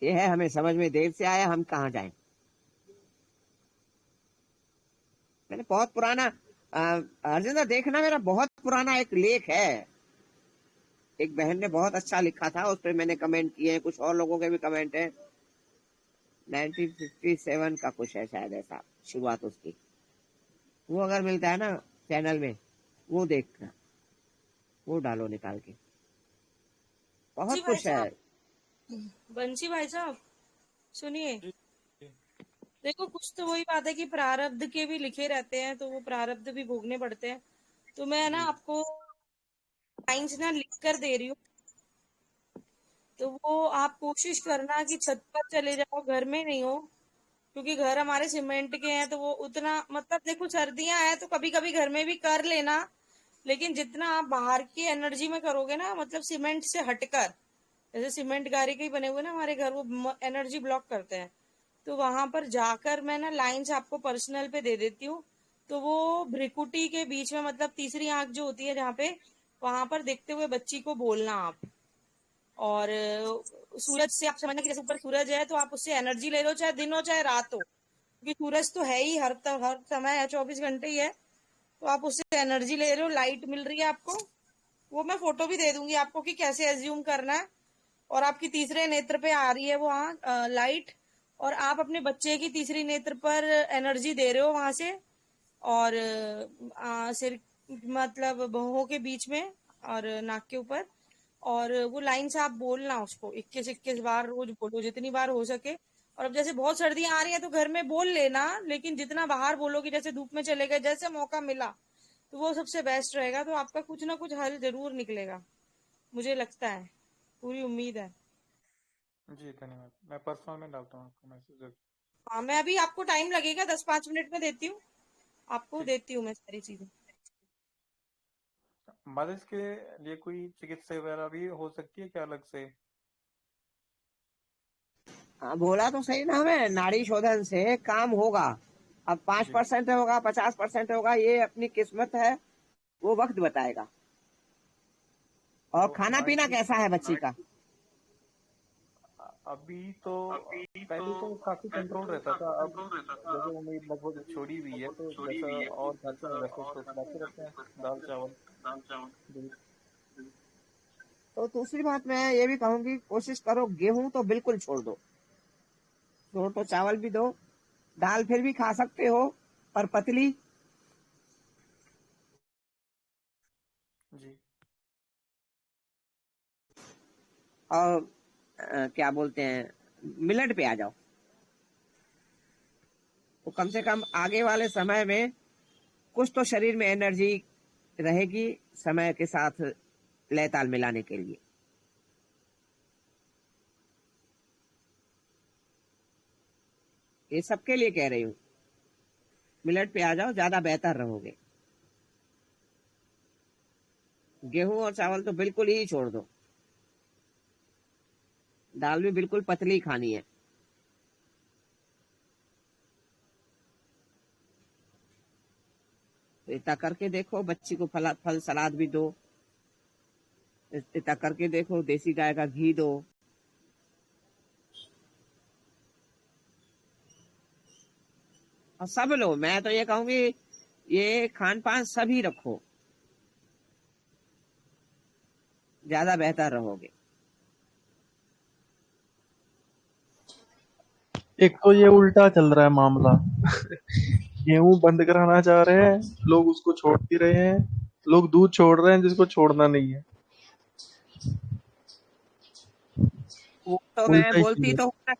S1: ये है हमें समझ में देर से आया, हम कहाँ जाएं। मैंने बहुत पुराना अर्जुन देखना, मेरा बहुत पुराना एक लेख है, एक बहन ने बहुत अच्छा लिखा था, उस पर मैंने कमेंट किए हैं, कुछ और लोगों के भी कमेंट है। 1957 का कुछ है शायद, ऐसा शुरुआत उसकी। वो अगर मिलता है ना चैनल में, वो देखना, वो डालो निकाल के,
S2: जी
S1: बहुत
S2: भाई
S1: कुछ है।
S2: साहब, बंशी भाई साहब सुनिए।
S5: जी जी
S2: देखो कुछ तो वही बात है कि प्रारब्ध के भी लिखे रहते हैं, तो वो प्रारब्ध भी भोगने पड़ते हैं। तो मैं ना
S5: जी
S2: आपको लाइन्स ना लिख कर दे रही हूँ, तो वो आप कोशिश करना कि छत पर चले जाओ, घर में नहीं हो, क्योंकि घर हमारे सीमेंट के हैं, तो वो उतना मतलब देखो सर्दियां हैं तो कभी कभी घर में भी कर लेना, लेकिन जितना आप बाहर की एनर्जी में करोगे ना, मतलब सीमेंट से हटकर, जैसे सीमेंट गारे के ही बने हुए ना हमारे घर, वो एनर्जी ब्लॉक करते हैं। तो वहां पर जाकर मैं ना लाइन्स आपको पर्सनल पे दे देती हूँ। तो वो भ्रिकुटी के बीच में, मतलब तीसरी आंख जो होती है जहाँ पे, वहां पर देखते हुए बच्ची को बोलना आप। और सूरज से आप समझना कि जैसे ऊपर सूरज है, तो आप उससे एनर्जी ले लो, चाहे दिन हो चाहे रात हो, क्योंकि सूरज तो है ही, हर समय है, 24 घंटे ही है। तो आप उससे एनर्जी ले रहे हो, लाइट मिल रही है आपको। वो मैं फोटो भी दे दूंगी आपको कि कैसे एज्यूम करना है। और आपकी तीसरे नेत्र पे आ रही है वो लाइट, और आप अपने बच्चे की तीसरी नेत्र पर एनर्जी दे रहे हो वहां से। और सिर, मतलब भौहों के बीच में और नाक के ऊपर। और वो लाइन से आप बोलना उसको 21-21 बार रोज बोलो, जितनी बार हो सके। और अब जैसे बहुत सर्दियां आ रही हैं तो घर में बोल लेना, लेकिन जितना बाहर बोलोगे, जैसे धूप में चले गए, जैसे मौका मिला, तो वो सबसे बेस्ट रहेगा। तो आपका कुछ ना कुछ हल जरूर निकलेगा, मुझे लगता है, पूरी उम्मीद है।
S5: जी धन्यवाद। मैं पर्सनल में डालता हूँ आपको मैसेज।
S2: हाँ, मैं अभी आपको टाइम लगेगा, 10-5 मिनट में देती हूँ, आपको
S5: ठीक।
S2: देती हूँ मैं सारी चीजें।
S5: मालिश के लिए कोई चिकित्सा वगैरह भी हो सकती है क्या अलग से?
S1: हाँ बोला तो सही ना, हमें नाड़ी शोधन से काम होगा। अब पांच
S5: जी
S1: परसेंट होगा, 50% होगा, ये अपनी किस्मत है, वो वक्त बताएगा। और
S5: तो
S1: खाना पीना
S5: नाड़ी
S1: कैसा है बच्ची का।
S5: अभी तो पहले तो काफी कंट्रोल रहता था, अब जैसे उम्मीद लगभग छोड़ी हुई है, तो जैसा और खाते हैं वैसे तो खिलाते रहते हैं, दाल चावल दूध।
S1: तो दूसरी बात मैं ये भी कहूंगी, कोशिश करो गेहूं तो बिल्कुल छोड़ दो, छोड़ तो चावल भी दो, दाल फिर भी खा सकते हो पर पतली।
S5: जी
S1: और क्या बोलते हैं, मिलेट पे आ जाओ, तो कम से कम आगे वाले समय में कुछ तो शरीर में एनर्जी रहेगी, समय के साथ लय ताल मिलाने के लिए। ये सबके लिए कह रही हूँ, मिलेट पे आ जाओ, ज्यादा बेहतर रहोगे। गेहूं और चावल तो बिल्कुल ही छोड़ दो, दाल भी बिल्कुल पतली खानी है। तो इतना करके देखो, बच्ची को फल फल सलाद भी दो, इतना करके देखो, देसी गाय का घी दो। और सब लो, मैं तो ये कहूंगी ये खान पान सभी रखो, ज्यादा बेहतर रहोगे।
S3: एक तो ये उल्टा चल रहा है मामला। गेहूं बंद कराना चाह रहे हैं, लोग उसको छोड़ ही रहे हैं। लोग दूध छोड़ रहे हैं जिसको छोड़ना नहीं है।
S1: वो तो मैं
S3: उल्टा ही चीज
S1: बोलती
S3: है।
S1: तो हूँ ना,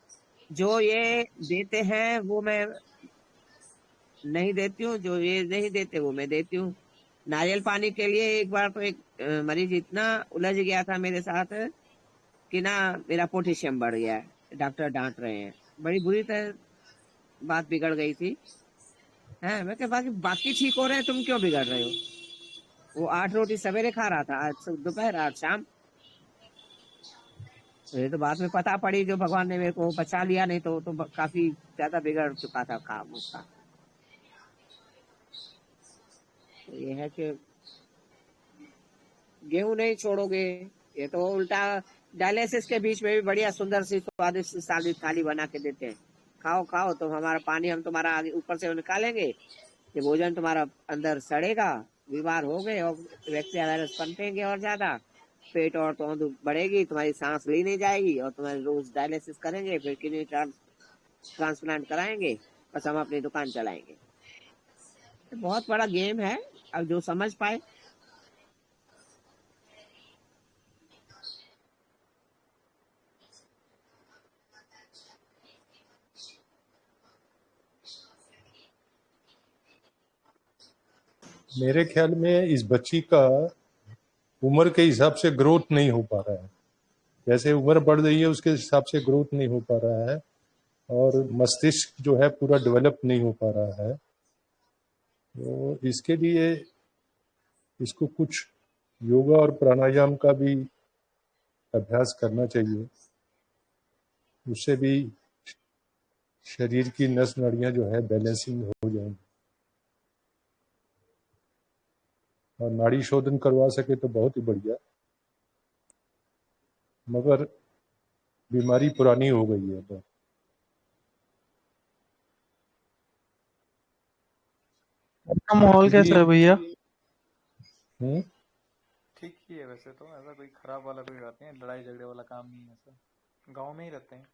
S1: जो ये देते हैं वो मैं नहीं देती हूँ, जो ये नहीं देते वो मैं देती हूँ। नारियल पानी के लिए एक बार तो एक मरीज इतना उलझ गया था मेरे साथ कि ना मेरा पोटेशियम बढ़ गया है, डॉक्टर डांट रहे हैं, बड़ी बुरी तरह बात बिगड़ गई थी। है, मैं कहा बाकी बाकी ठीक हो रहे हैं, तुम क्यों बिगड़ रहे हो? वो 8 रोटी सवेरे खा रहा था, आज दोपहर आज शाम। तो ये तो बाद में पता पड़ी, जो भगवान ने मेरे को बचा लिया, नहीं तो काफी ज्यादा बिगड़ चुका था काम उसका। तो ये है कि गेहूं नहीं छोड़ोगे, ये तो उल्टा डायलिसिस के बीच में भी बढ़िया सुंदर सी स्वादिष्ट सादी थाली बना के देते हैं, खाओ खाओ तुम हमारा पानी, हम तुम्हारा आगे ऊपर से निकालेंगे, ये भोजन तुम्हारा अंदर सड़ेगा, बीमार हो गए और बैक्टीरिया वायरस पनपेंगे और ज्यादा, पेट और तो बढ़ेगी, तुम्हारी सांस ली नहीं जाएगी, और तुम्हारी रोज डायलिसिस करेंगे, फिर किडनी ट्रांसप्लांट कराएंगे, बस हम अपनी दुकान चलाएंगे। तो बहुत बड़ा गेम है, अब जो समझ पाए।
S7: मेरे ख्याल में इस बच्ची का उम्र के हिसाब से ग्रोथ नहीं हो पा रहा है, जैसे उम्र बढ़ रही है उसके हिसाब से ग्रोथ नहीं हो पा रहा है, और मस्तिष्क जो है पूरा डेवलप नहीं हो पा रहा है। तो इसके लिए इसको कुछ योगा और प्राणायाम का भी अभ्यास करना चाहिए, उससे भी शरीर की नस नाड़ियां जो है बैलेंसिंग हो जाएंगी, और नाड़ी शोधन करवा सके तो बहुत ही बढ़िया, मगर बीमारी पुरानी हो गई है तो।
S3: आपका माहौल कैसा है भैया?
S7: हम्म।
S5: ठीक ही है वैसे तो, ऐसा कोई खराब वाला कोई बात नहीं है, लड़ाई झगड़े वाला काम नहीं है ऐसा। गांव में ही रहते हैं,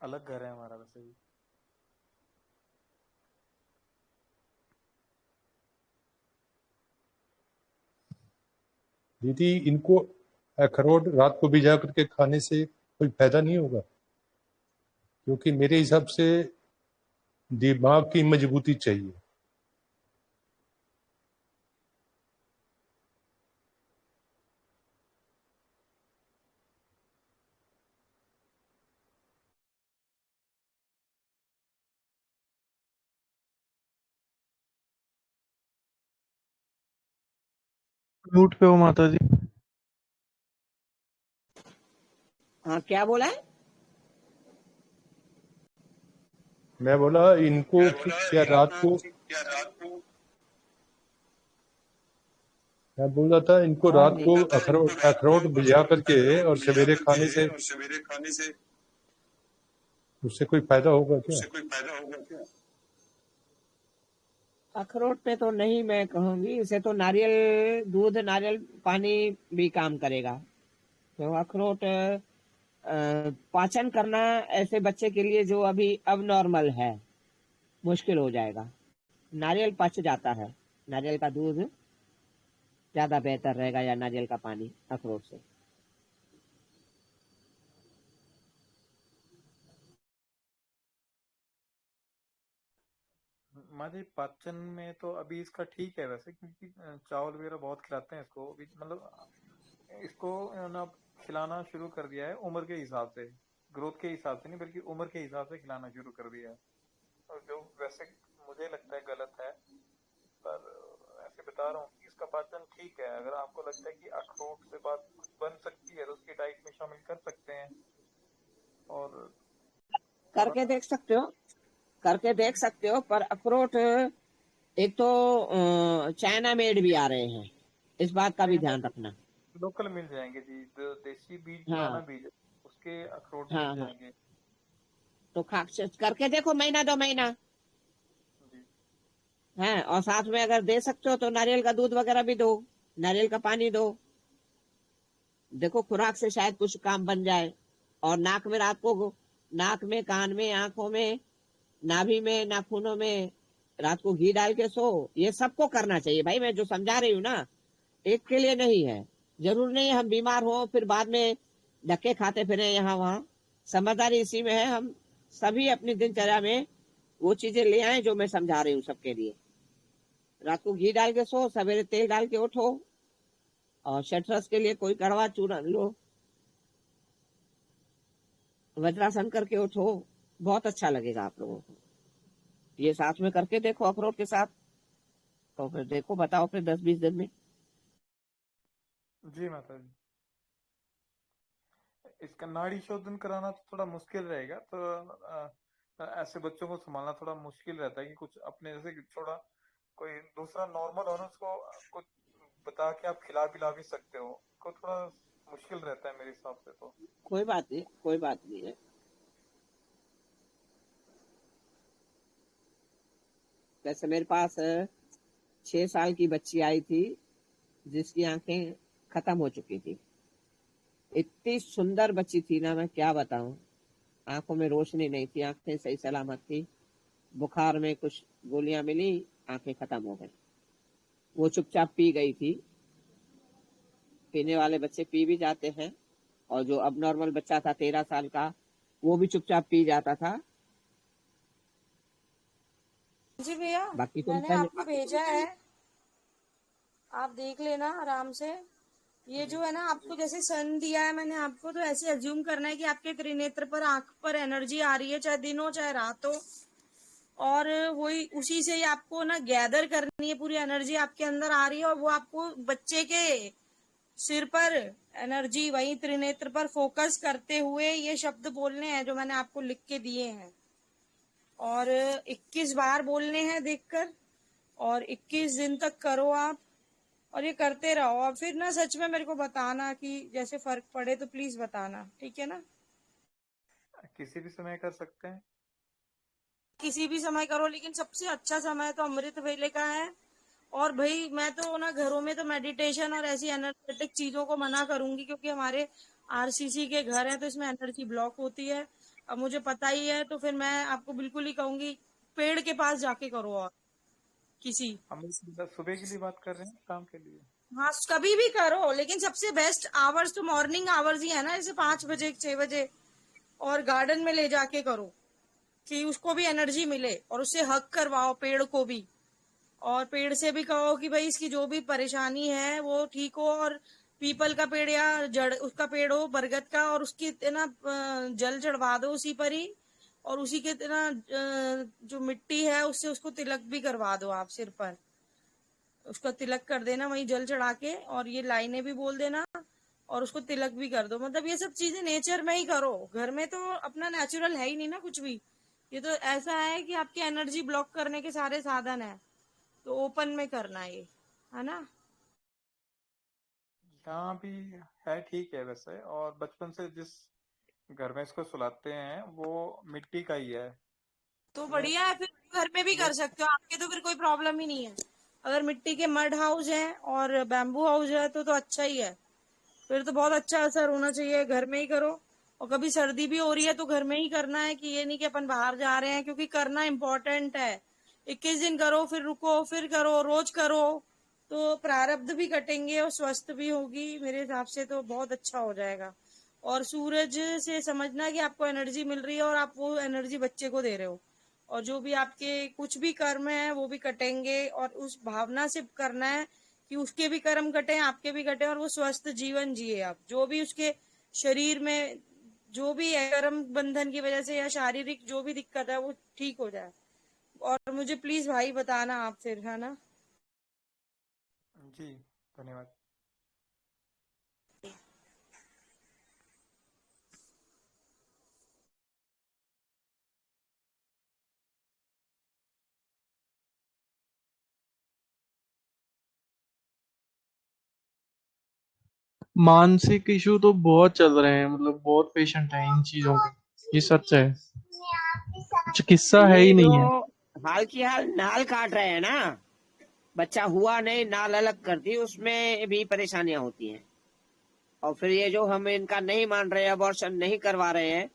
S5: अलग घर है हमारा वैसे भी।
S7: दीदी, इनको अखरोट रात को भिजा करके खाने से कोई फायदा नहीं होगा? क्योंकि मेरे हिसाब से दिमाग की मजबूती चाहिए।
S3: म्यूट पे हो माता जी।
S1: हाँ, क्या बोला है?
S7: मैं बोला इनको क्या रात को, मैं बोल रहा था इनको
S1: आवाज
S7: रात
S1: नहीं।
S7: को अखरोट अखरोट भिजा करके और सवेरे खाने से उससे कोई फायदा होगा क्या?
S1: अखरोट पे तो नहीं मैं कहूंगी, इसे तो नारियल दूध, नारियल पानी भी काम करेगा। तो अखरोट पाचन करना ऐसे बच्चे के लिए जो अभी अब नॉर्मल है, मुश्किल हो जाएगा। नारियल पच जाता है, नारियल का दूध ज्यादा बेहतर रहेगा, या नारियल का पानी अखरोट से।
S5: माँ जी पाचन में तो अभी इसका ठीक है वैसे, क्योंकि चावल वगैरह बहुत खिलाते हैं इसको अभी, मतलब इसको ना खिलाना शुरू कर दिया है उम्र के हिसाब से, ग्रोथ के हिसाब से नहीं बल्कि उम्र के हिसाब से खिलाना शुरू कर दिया है। और जो वैसे मुझे लगता है गलत है, पर ऐसे बता रहा हूँ कि इसका पाचन ठीक है। अगर आपको लगता है कि अखरोट से बात कुछ बन सकती है तो उसकी डाइट में शामिल कर सकते हैं, और
S1: करके देख सकते हो, करके देख सकते हो, पर अखरोट एक तो चाइना मेड भी आ रहे हैं, इस बात का भी
S5: नहीं,
S1: ध्यान रखना।
S5: लोकल मिल जाएंगे जी, जो देसी बीज पुराना
S1: हाँ
S5: बीज है, उसके अखरोट मिल
S1: हाँ हाँ।
S5: जाएंगे।
S1: तो खा करके देखो, महीना 2 महीना
S5: जी
S1: है। और साथ में अगर दे सकते हो तो नारियल का दूध वगैरह भी दो, नारियल का पानी दो। देखो खुराक से शायद कुछ काम बन जाए। और नाक में रात को, नाक में, कान में, आंखों में, नाभि में, नाखूनों में रात को घी डाल के सो। ये सबको करना चाहिए भाई, मैं जो समझा रही हूँ ना, एक के लिए नहीं है। जरूर नहीं है हम बीमार हो फिर बाद में धक्के खाते फिरे यहाँ वहां। समझदारी इसी में है, हम सभी अपनी दिनचर्या में वो चीजें ले आए जो मैं समझा रही हूँ सबके लिए। रात को घी डाल के सो, सवेरे तेल डाल के उठो। और शटरस के लिए कोई कड़वा चूर्ण लो, वज्रासन करके उठो, बहुत अच्छा लगेगा आप लोगों को। ये साथ में करके देखो अखरोट के साथ, तो फिर देखो बताओ फिर 10-20 दिन में।
S5: जी माता जी। इसका नाड़ी शोधन कराना तो थोड़ा मुश्किल रहेगा, तो ऐसे बच्चों को संभालना थोड़ा मुश्किल रहता है कि कुछ अपने जैसे कि थोड़ा कोई दूसरा नॉर्मल हो ना, उसको कुछ बता के आप खिला पिला भी सकते हो, को थोड़ा मुश्किल रहता है मेरे हिसाब से तो।
S1: कोई बात नहीं, कोई बात नहीं है। जैसे मेरे पास 6 साल की बच्ची आई थी जिसकी आंखें खत्म हो चुकी थी। इतनी सुंदर बच्ची थी ना, मैं क्या बताऊं। आंखों में रोशनी नहीं थी, आंखें सही सलामत थी। बुखार में कुछ गोलियां मिली, आंखें खत्म हो गई। वो चुपचाप पी गई थी। पीने वाले बच्चे पी भी जाते हैं। और जो अब नॉर्मल बच्चा था 13 साल का, वो भी चुपचाप पी जाता था।
S2: जी भैया,
S1: बाकी तुम
S2: मैंने
S1: पहले।
S2: आपको भेजा है, आप देख लेना आराम से। ये
S5: जी
S2: जो है ना, आपको जैसे सन दिया है मैंने आपको, तो ऐसे अज्यूम करना है कि आपके त्रिनेत्र पर, आंख पर एनर्जी आ रही है, चाहे दिन हो चाहे रात हो। और वही उसी से ही आपको ना गैदर करनी है, पूरी एनर्जी आपके अंदर आ रही है, और वो आपको बच्चे के सिर पर एनर्जी, वही त्रिनेत्र पर फोकस करते हुए ये शब्द बोलने हैं जो मैंने आपको लिख के दिए हैं। और 21 बार बोलने हैं देखकर, और 21 दिन तक करो आप। और ये करते रहो, और फिर ना सच में मेरे को बताना कि जैसे फर्क पड़े तो प्लीज बताना, ठीक है ना।
S5: किसी भी समय कर सकते हैं।
S2: किसी भी समय करो, लेकिन सबसे अच्छा समय तो अमृत वेले का है। और भाई मैं तो ना घरों में तो मेडिटेशन और ऐसी एनर्जेटिक चीजों को मना करूंगी, क्योंकि हमारे आरसीसी के घर हैं तो इसमें एनर्जी ब्लॉक होती है। अब मुझे पता ही है, तो फिर मैं आपको बिल्कुल ही कहूंगी पेड़ के पास जाके करो, और किसी।
S5: हम लोग सुबह के लिए बात कर रहे हैं, शाम के लिए।
S2: हाँ, कभी भी करो, लेकिन सबसे बेस्ट आवर्स तो मॉर्निंग आवर्स ही है ना, जैसे 5 बजे 6 बजे। और गार्डन में ले जाके करो कि उसको भी एनर्जी मिले, और उससे हक करवाओ पेड़ को भी। और पेड़ से भी कहो कि भाई इसकी जो भी परेशानी है वो ठीक हो। और पीपल का पेड़ या जड़ उसका पेड़ हो, बरगद का, और उसकी ना जल चढ़वा दो उसी पर ही। और उसी के ना जो मिट्टी है उससे उसको तिलक भी करवा दो आप सिर पर। उसका तिलक कर देना वहीं जल चढ़ा के, और ये लाइनें भी बोल देना, और उसको तिलक भी कर दो। मतलब ये सब चीजें नेचर में ही करो, घर में तो अपना नेचुरल है ही नहीं ना कुछ भी। ये तो ऐसा है कि आपकी एनर्जी ब्लॉक करने के सारे साधन है, तो ओपन में करना है ना।
S5: यहाँ भी है, ठीक है वैसे। और बचपन से जिस घर में इसको सुलाते हैं वो मिट्टी का ही है।
S2: तो
S5: मैं
S2: बढ़िया है, फिर घर में भी
S5: मैं
S2: कर सकते हो आपके, तो फिर कोई प्रॉब्लम ही नहीं है। अगर मिट्टी के मड हाउस है और बैम्बू हाउस है तो अच्छा ही है। फिर तो बहुत अच्छा असर होना चाहिए, घर में ही करो। और कभी सर्दी भी हो रही है तो घर में ही करना है, कि ये नहीं कि अपन बाहर जा रहे हैं, क्योंकि करना इम्पोर्टेंट है। 21 दिन करो, फिर रुको, फिर करो, रोज करो। तो प्रारब्ध भी कटेंगे और स्वस्थ भी होगी, मेरे हिसाब से तो बहुत अच्छा हो जाएगा। और सूरज से समझना कि आपको एनर्जी मिल रही है, और आप वो एनर्जी बच्चे को दे रहे हो। और जो भी आपके कुछ भी कर्म है वो भी कटेंगे, और उस भावना से करना है कि उसके भी कर्म कटे, आपके भी कटे, और वो स्वस्थ जीवन जिए। आप जो भी उसके शरीर में जो भी है कर्म बंधन की वजह से या शारीरिक जो भी दिक्कत है वो ठीक हो जाए। और मुझे प्लीज भाई बताना आप फिर, है ना।
S5: जी, धन्यवाद।
S3: मानसिक इशू तो बहुत चल रहे हैं, मतलब बहुत पेशेंट हैं इन चीजों के, ये सच है। चिकित्सा है
S1: ये
S3: ही
S1: जो
S3: नहीं है।
S1: हाल की हाल नाल काट रहे हैं ना, बच्चा हुआ नहीं नाल अलग कर दी, उसमें भी परेशानियां होती हैं। और फिर ये जो हम इनका नहीं मान रहे हैं, अबॉर्शन नहीं करवा रहे हैं,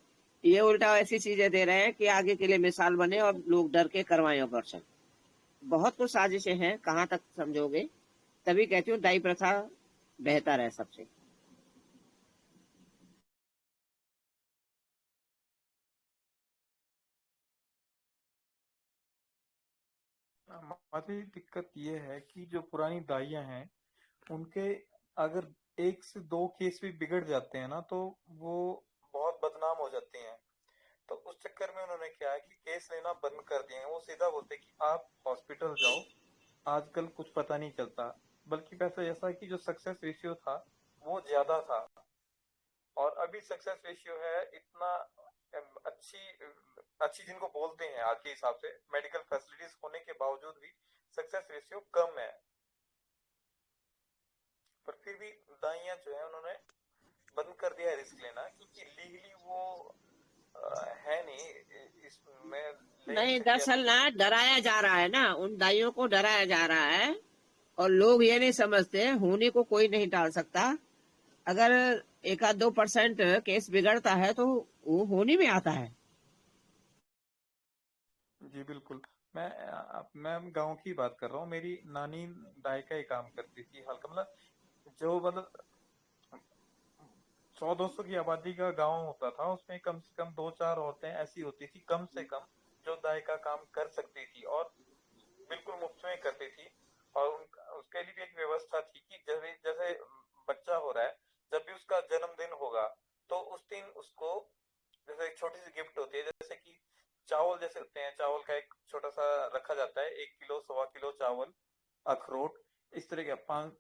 S1: ये उल्टा ऐसी चीजें दे रहे हैं कि आगे के लिए मिसाल बने और लोग डर के करवाएं अबॉर्शन। बहुत कुछ साजिशें हैं, कहाँ तक समझोगे। तभी कहती हूँ दाई प्रथा बेहतर है सबसे।
S5: हमारी दिक्कत ये है कि जो पुरानी दाइयाँ हैं उनके अगर एक से दो केस भी बिगड़ जाते हैं ना तो वो बहुत बदनाम हो जाते हैं। तो उस चक्कर में उन्होंने क्या है कि केस लेना बंद कर दिए हैं। वो सीधा बोलते हैं कि आप हॉस्पिटल जाओ, आजकल कुछ पता नहीं चलता। बल्कि वैसा ऐसा है कि जो सक्सेस रेशियो था वो ज्यादा था, और अभी सक्सेस रेशियो है इतना अच्छी अच्छी जिनको बोलते हैं आज के हिसाब से मेडिकल फैसिलिटीज होने के बावजूद भी सक्सेस रेशियो कम है। पर फिर भी दाइयां जो है उन्होंने बंद कर दिया है रिस्क लेना, क्योंकि लीगली वो है नहीं इसमें ले नहीं
S1: नहीं,
S5: सकते
S1: दरअसल
S5: अपनी।
S1: ना डराया जा रहा है ना, उन दाइयों को डराया जा रहा है। और लोग ये नहीं समझते होने को कोई नहीं टाल सकता। अगर 1-2% केस बिगड़ता है तो वो होने में आता है।
S5: जी बिल्कुल। मैं गांव की बात कर रहा हूँ। मेरी नानी दाई का ही काम करती थी, हल्का मतलब जो मतलब 100-200 की आबादी का गांव होता था, उसमें कम से कम 2-4 औरतें ऐसी होती थी कम से कम जो दाई का काम कर सकती थी और बिल्कुल मुफ्त में करती थी। और उसके लिए भी एक व्यवस्था थी कि जैसे जैसे बच्चा हो रहा है, जब भी उसका जन्मदिन होगा तो उस दिन उसको जैसे एक छोटी सी गिफ्ट होती है, जैसे कि चावल जैसे होते हैं, चावल का एक छोटा सा रखा जाता है, 1 किलो 1.25 किलो चावल, अखरोट, इस तरह के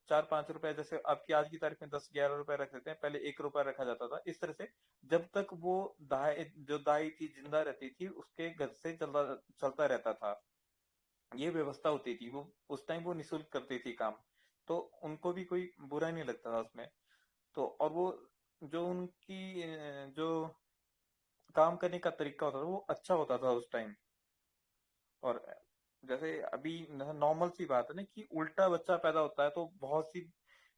S5: 4-5 रुपए, जैसे आपकी आज की तारीख में 10-11 रुपए रख देते हैं, पहले 1 रुपया रखा जाता था। इस तरह से जब तक वो जो दाई थी जिंदा रहती थी उसके घर से चलता चलता रहता था। ये व्यवस्था होती थी। वो उस टाइम वो निःशुल्क करती थी काम, तो उनको भी कोई बुरा नहीं लगता था उसमें। तो और वो जो उनकी जो काम करने का तरीका होता था वो अच्छा होता था उस टाइम। और जैसे अभी नॉर्मल सी बात है ना कि उल्टा बच्चा पैदा होता है तो बहुत सी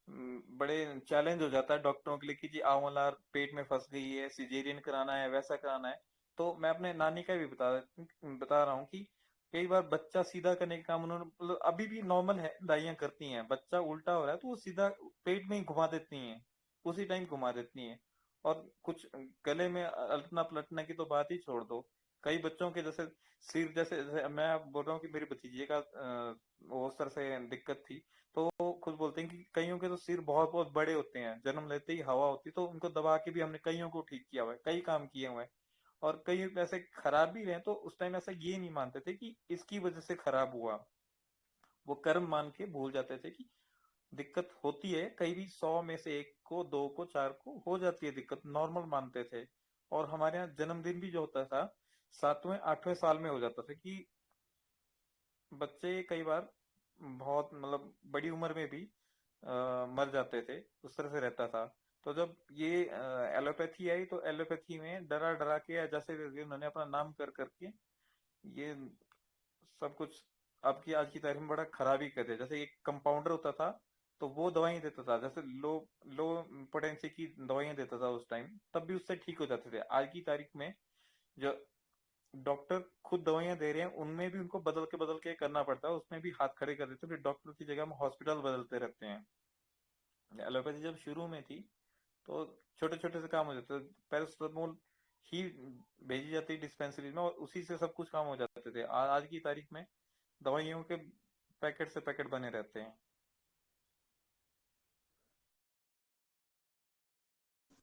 S5: बड़े चैलेंज हो जाता है डॉक्टरों के लिए कि जी आंवला पेट में फंस गई है, सिजेरियन कराना है, वैसा कराना है। तो मैं अपने नानी का भी बता रहा हूँ कि कई बार बच्चा सीधा करने का काम उन्होंने मतलब अभी भी नॉर्मल है दाइयां करती हैं। बच्चा उल्टा हो रहा है तो वो सीधा पेट में ही घुमा देती हैं, उसी टाइम घुमा देती हैं। और कुछ गले में अलटना पलटने की तो बात ही छोड़ दो। कई बच्चों के जैसे सिर जैसे मैं बोल रहा हूँ कि मेरी भतीजी का वो उस तरह से दिक्कत थी। तो वो खुद बोलते हैं कि कईयों के तो सिर बहुत बहुत बड़े होते हैं, जन्म लेते ही हवा होती, तो उनको दबा के भी हमने कईयों को ठीक किया हुआ है, कई काम किए हुए हैं। और कई ऐसे खराब भी रहे, तो उस टाइम ऐसा ये नहीं मानते थे कि इसकी वजह से खराब हुआ। वो कर्म मान के भूल जाते थे कि दिक्कत होती है, कहीं भी 100 में से 1 को, 2 को, 4 को हो जाती है दिक्कत, नॉर्मल मानते थे। और हमारे यहाँ जन्मदिन भी जो होता था 7वें 8वें साल में हो जाता था कि बच्चे कई बार बहुत मतलब बड़ी उम्र में भी मर जाते थे, उस तरह से रहता था। तो जब ये एलोपैथी आई तो एलोपैथी में डरा डरा के जैसे जैसे उन्होंने अपना नाम कर करके ये सब कुछ अब की आज की तारीख में बड़ा खराब ही कर दिया। जैसे एक कंपाउंडर होता था तो वो दवाई देता था, जैसे लो लो पोटेंसी की दवाइयां देता था उस टाइम, तब भी उससे ठीक हो जाते थे। आज की तारीख में जो डॉक्टर खुद दवाइयां दे रहे हैं उनमें भी उनको बदल के करना पड़ता है, उसमें भी हाथ खड़े कर देते हैं, फिर डॉक्टर की जगह हम हॉस्पिटल बदलते रहते हैं। एलोपैथी जब शुरू में थी तो छोटे छोटे से काम हो जाते थे, पैरासिटामोल ही भेजी जाती डिस्पेंसरी में और उसी से सब कुछ काम हो जाते थे। आज की तारीख में दवाइयों के पैकेट से पैकेट बने रहते हैं।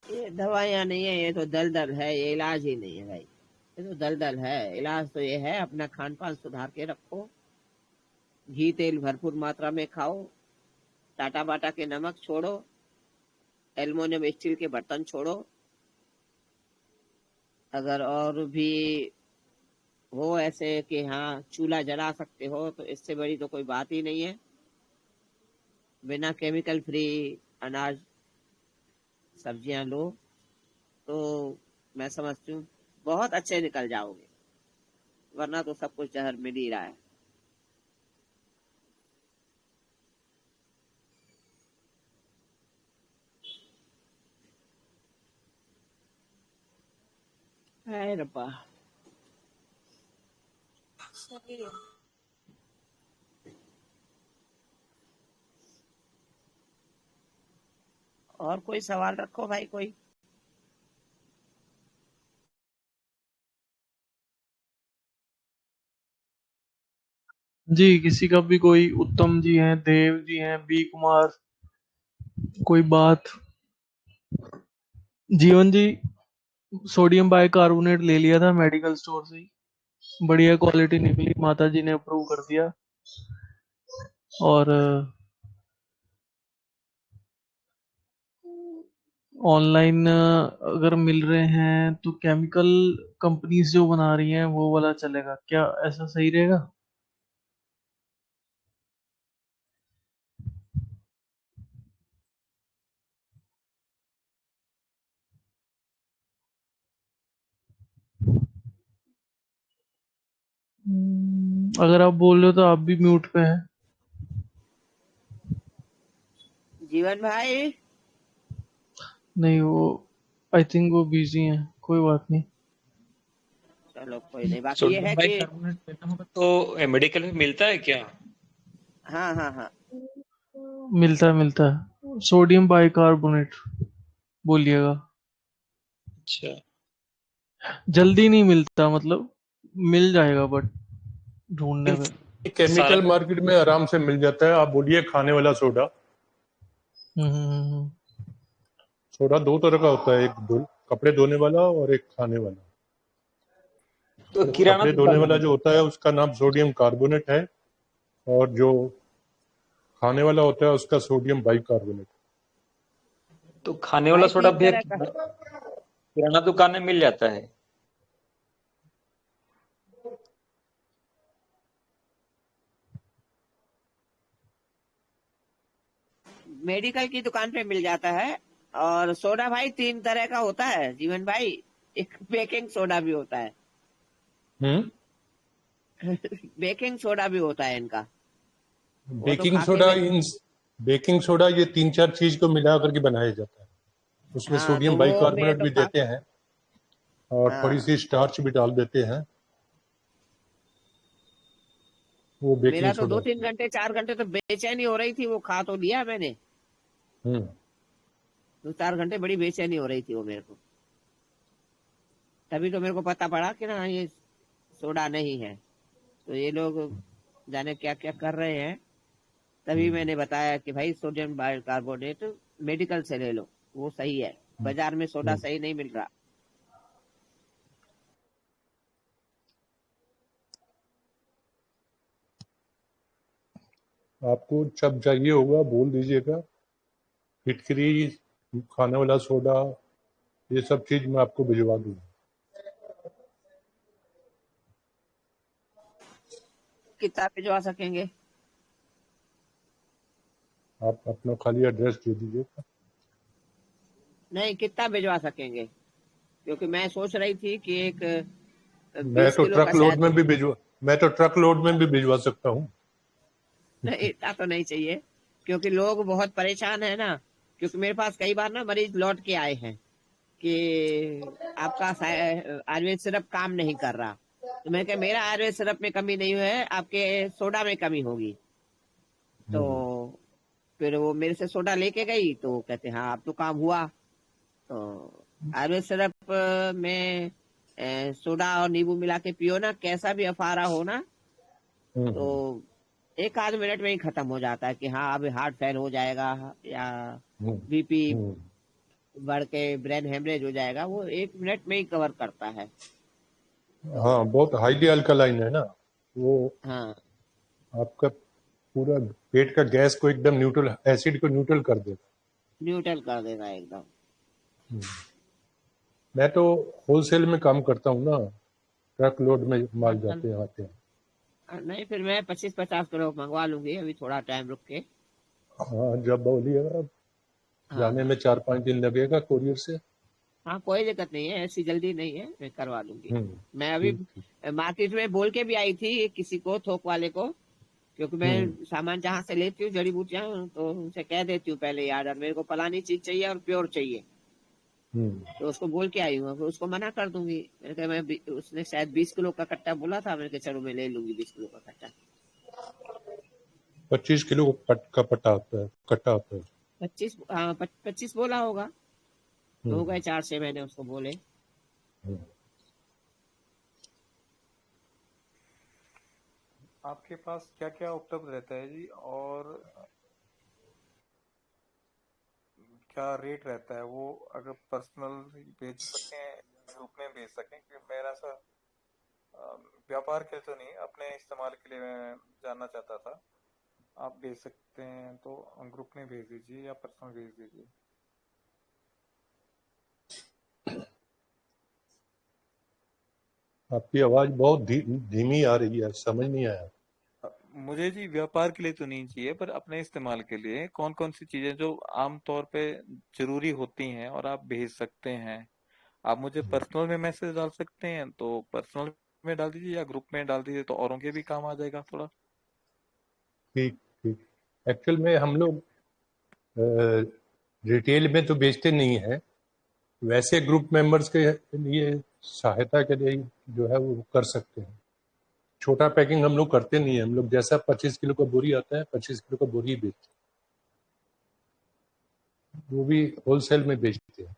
S1: ये दवाइयाँ नहीं है, ये तो दलदल है, ये इलाज ही नहीं है भाई। ये तो दलदल है। इलाज तो ये है अपना खान पान सुधार के रखो, घी तेल भरपूर मात्रा में खाओ, टाटा बाटा के नमक छोड़ो, एल्युमिनियम स्टील के बर्तन छोड़ो। अगर और भी हो ऐसे कि हाँ चूल्हा जला सकते हो तो इससे बड़ी तो कोई बात ही नहीं है। बिना केमिकल फ्री अनाज सब्जियां लो, तो मैं समझती हूँ बहुत अच्छे निकल जाओगे, वरना तो सब कुछ जहर मिल ही रहा है रब्बा।
S2: सही है।
S1: और कोई सवाल रखो भाई, कोई।
S3: जी, किसी का भी कोई, उत्तम जी हैं, देव जी हैं, बी कुमार, कोई बात। जीवन जी, सोडियम बाइकार्बोनेट ले लिया था मेडिकल स्टोर से ही, बढ़िया क्वालिटी निकली, माता जी ने अप्रूव कर दिया। और ऑनलाइन अगर मिल रहे हैं तो केमिकल कंपनीज जो बना रही हैं वो वाला चलेगा क्या, ऐसा सही रहेगा? अगर आप बोल रहे हो तो आप भी म्यूट पे हैं।
S1: जीवन भाई,
S3: नहीं, वो आई थिंक वो बिजी हैं, कोई बात नहीं।
S1: चलो कोई नहीं, बाकी ये
S6: सोडियम
S1: है कि
S6: बाइकार्बोनेट लेना होगा तो मेडिकल में मिलता है क्या?
S1: हाँ हाँ हाँ,
S3: मिलता है सोडियम बाइकार्बोनेट, बोलिएगा।
S6: अच्छा।
S3: जल्दी नहीं मिलता, मतलब मिल जाएगा बट ढूंढने पे।
S6: सारा
S7: केमिकल मार्केट में आराम से मिल जाता है। आप बोलिए खाने वाला सोडा।
S3: हम्म।
S7: सोडा दो तरह का होता है, एक कपड़े धोने वाला और एक खाने वाला।
S6: तो
S7: तो
S6: किराना
S7: कपड़े धोने
S6: दुकान में
S7: वाला जो
S6: मिलता है।
S7: होता है उसका नाम सोडियम कार्बोनेट है, और जो खाने वाला होता है उसका सोडियम बाइकार्बोनेट।
S6: तो खाने वाला
S1: भाई
S6: सोडा
S1: तीन
S6: भैया
S1: तरह का।
S6: किराना दुकान में मिल जाता है?
S1: मेडिकल की दुकान पे मिल जाता है। और सोडा भाई तीन तरह का होता है जीवन भाई, एक बेकिंग सोडा भी होता है।
S7: हम्म।
S1: बेकिंग सोडा भी होता है इनका, वो तो
S7: बेकिंग
S1: खा के
S7: सोडा
S1: मैं।
S7: इन बेकिंग सोडा ये तीन चार चीज को मिला करके बनाया जाता है। उसमें
S1: हाँ
S7: सोडियम
S1: तो वो मैं
S7: बाइकार्बोनेट
S1: तो
S7: भी
S1: खा।
S7: देते हैं, और थोड़ी
S1: हाँ,
S7: सी स्टार्च भी डाल देते हैं। वो
S1: मेरा
S7: बेकिंग
S1: तो
S7: सोडा
S1: दो
S7: होता
S1: तीन घंटे 4 घंटे तो बेचैनी हो रही थी, वो खा तो लिया मैंने।
S7: है।
S1: 2-4 घंटे बड़ी बेचैनी हो रही थी वो मेरे को, तभी तो मेरे को पता पड़ा कि ना ये सोडा नहीं है, तो ये लोग जाने क्या क्या कर रहे हैं। तभी मैंने बताया कि भाई सोडियम बाइकार्बोनेट मेडिकल से ले लो, वो सही है, बाजार में सोडा
S7: हम्म।
S1: सही नहीं मिल रहा।
S7: आपको जब चाहिए होगा बोल दीजिएगा। फिटकरी, खाने वाला सोडा, ये सब चीज मैं आपको भिजवा दूंगा।
S1: कितना भिजवा सकेंगे?
S7: आप अपना खाली एड्रेस दे दीजिएगा।
S1: नहीं, कितना भिजवा सकेंगे? क्योंकि मैं सोच रही थी कि एक
S7: मैं
S1: 20 किलो का शायद।
S7: मैं तो ट्रक लोड में भी भिजवा सकता हूँ।
S1: नहीं, इतना तो नहीं चाहिए, क्योंकि लोग बहुत परेशान है ना। क्योंकि मेरे पास कई बार ना मरीज लौट के आए हैं कि आपका आयुर्वेद सिर्फ काम नहीं कर रहा। तो मैं कहा मेरा आयुर्वेद सिर्फ में कमी नहीं है, आपके सोडा में कमी होगी। तो फिर वो मेरे से सोडा लेके गई, तो कहते हाँ अब तो काम हुआ। तो आयुर्वेद सिर्फ में सोडा और नींबू मिला के पियो ना, कैसा भी अफारा हो ना, तो
S7: हम्म।
S1: 1 आध मिनट में ही खत्म हो जाता है कि हाँ अब हार्ट फेल हो जाएगा, या
S7: हम्म।
S1: बीपी
S7: हम्म।
S1: बढ़ के ब्रेन हेमरेज हो जाएगा, वो 1 मिनट में ही कवर करता है। तो
S7: हाँ, बहुत हाईली अल्कलाइन है ना वो।
S1: हाँ,
S7: आपका पूरा पेट का गैस को एकदम न्यूट्रल, एसिड को न्यूट्रल कर देगा।
S1: न्यूट्रल कर देगा एकदम।
S7: मैं तो होलसेल में काम करता हूँ ना, ट्रक लोड में माल
S1: चल,
S7: जाते हैं आते हैं।
S1: नहीं फिर मैं 25-50 किलो मंगवा लूंगी, अभी थोड़ा टाइम रुक के।
S7: हाँ, जब बोलिएगा।
S1: हाँ
S7: जाने
S1: हाँ
S7: में 4-5 दिन लगेगा कोरियर से।
S1: हाँ, कोई दिक्कत नहीं है, ऐसी जल्दी नहीं है, मैं करवा दूंगी। मैं अभी
S7: ठीक ठीक।
S1: मार्केट में बोल के भी आई थी किसी को, थोक वाले को, क्योंकि मैं सामान जहाँ से लेती हूँ जड़ी बूटियाँ, तो उनसे कह देती हूँ पहले यार मेरे को फलानी चीज चाहिए और प्योर चाहिए, तो उसको बोल के आई हूँ, फिर उसको मना कर दूंगी। मैंने कहा उसने शायद 20 किलो का कट्टा बोला था, मैंने कहा चलो मैं ले लूंगी 20 किलो का कट्टा।
S7: 25 किलो का पट्टा होता है, कट्टा होता है।
S1: 25, हाँ 25 बोला होगा, तो हो गए 4-6 महीने उसको बोले।
S5: आपके पास क्या क्या उपलब्ध रहता है जी, और क्या रेट रहता है वो, अगर पर्सनल बेच सकें, ग्रुप में बेच सकें? क्योंकि मेरा सा व्यापार के लिए तो नहीं, अपने इस्तेमाल के लिए मैं जानना चाहता था। आप भेज सकते हैं तो ग्रुप में भेज दीजिए या पर्सनल भेज दीजिए।
S7: आपकी आवाज बहुत धीमी आ रही है, समझ नहीं आया।
S5: मुझे जी व्यापार के लिए तो नहीं चाहिए, पर अपने इस्तेमाल के लिए कौन कौन सी चीजें जो आम तौर पे जरूरी होती हैं और आप भेज सकते हैं। आप मुझे पर्सनल में मैसेज डाल सकते हैं तो पर्सनल में डाल दीजिए, या ग्रुप में डाल दीजिए, तो औरों के भी काम आ जाएगा थोड़ा।
S7: ठीक ठीक। एक्चुअल में हम लोग रिटेल में तो बेचते नहीं है, वैसे ग्रुप मेंबर्स के लिए सहायता के लिए जो है वो कर सकते हैं। छोटा पैकिंग हम लोग करते नहीं है, हम लोग जैसा 25 किलो का बोरी आता है 25 किलो का बोरी बेचते हैं, वो भी होलसेल में बेचते हैं।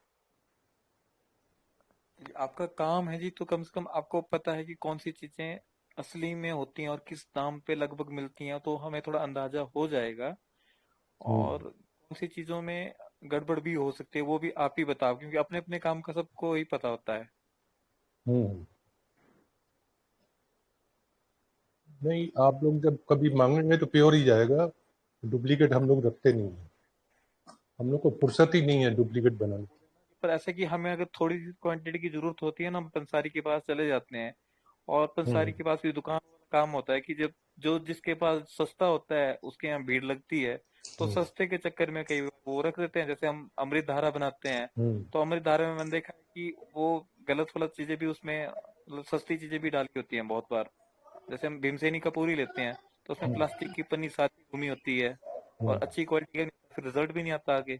S5: आपका काम है जी, तो कम से कम आपको पता है कि कौन सी चीजें असली में होती हैं और किस दाम पे लगभग मिलती हैं, तो हमें थोड़ा अंदाजा हो जाएगा। और कौन सी चीजों में गड़बड़ भी हो सकती है वो भी आप ही बताओ, क्योंकि अपने अपने काम का सबको ही पता होता है।
S7: हम्म। नहीं, आप लोग जब कभी मांगेंगे तो प्योर ही जाएगा, डुप्लीकेट हम लोग रखते नहीं है, हम लोग को फुर्सत ही नहीं है डुप्लीकेट बनाने की।
S5: पर ऐसे कि हमें अगर थोड़ी सी क्वांटिटी की जरूरत होती है ना, हम पंसारी के पास चले जाते हैं, और पंसारी के पास भी दुकान वाला काम होता है कि जब जो जिसके पास सस्ता होता है उसके यहाँ भीड़ लगती है, तो सस्ते के चक्कर में कई बार वो रख देते हैं। जैसे हम अमृत धारा बनाते हैं, तो अमृत धारा में मैंने देखा है कि वो गलत गलत चीजें भी उसमें, मतलब सस्ती चीजें भी डाली होती हैं बहुत बार। जैसे हम भीमसेनी का पूरी लेते हैं, तो उसमें प्लास्टिक की पन्नी साथ घूमी होती है, और अच्छी क्वालिटी का नहीं, फिर रिजल्ट भी नहीं आता आगे।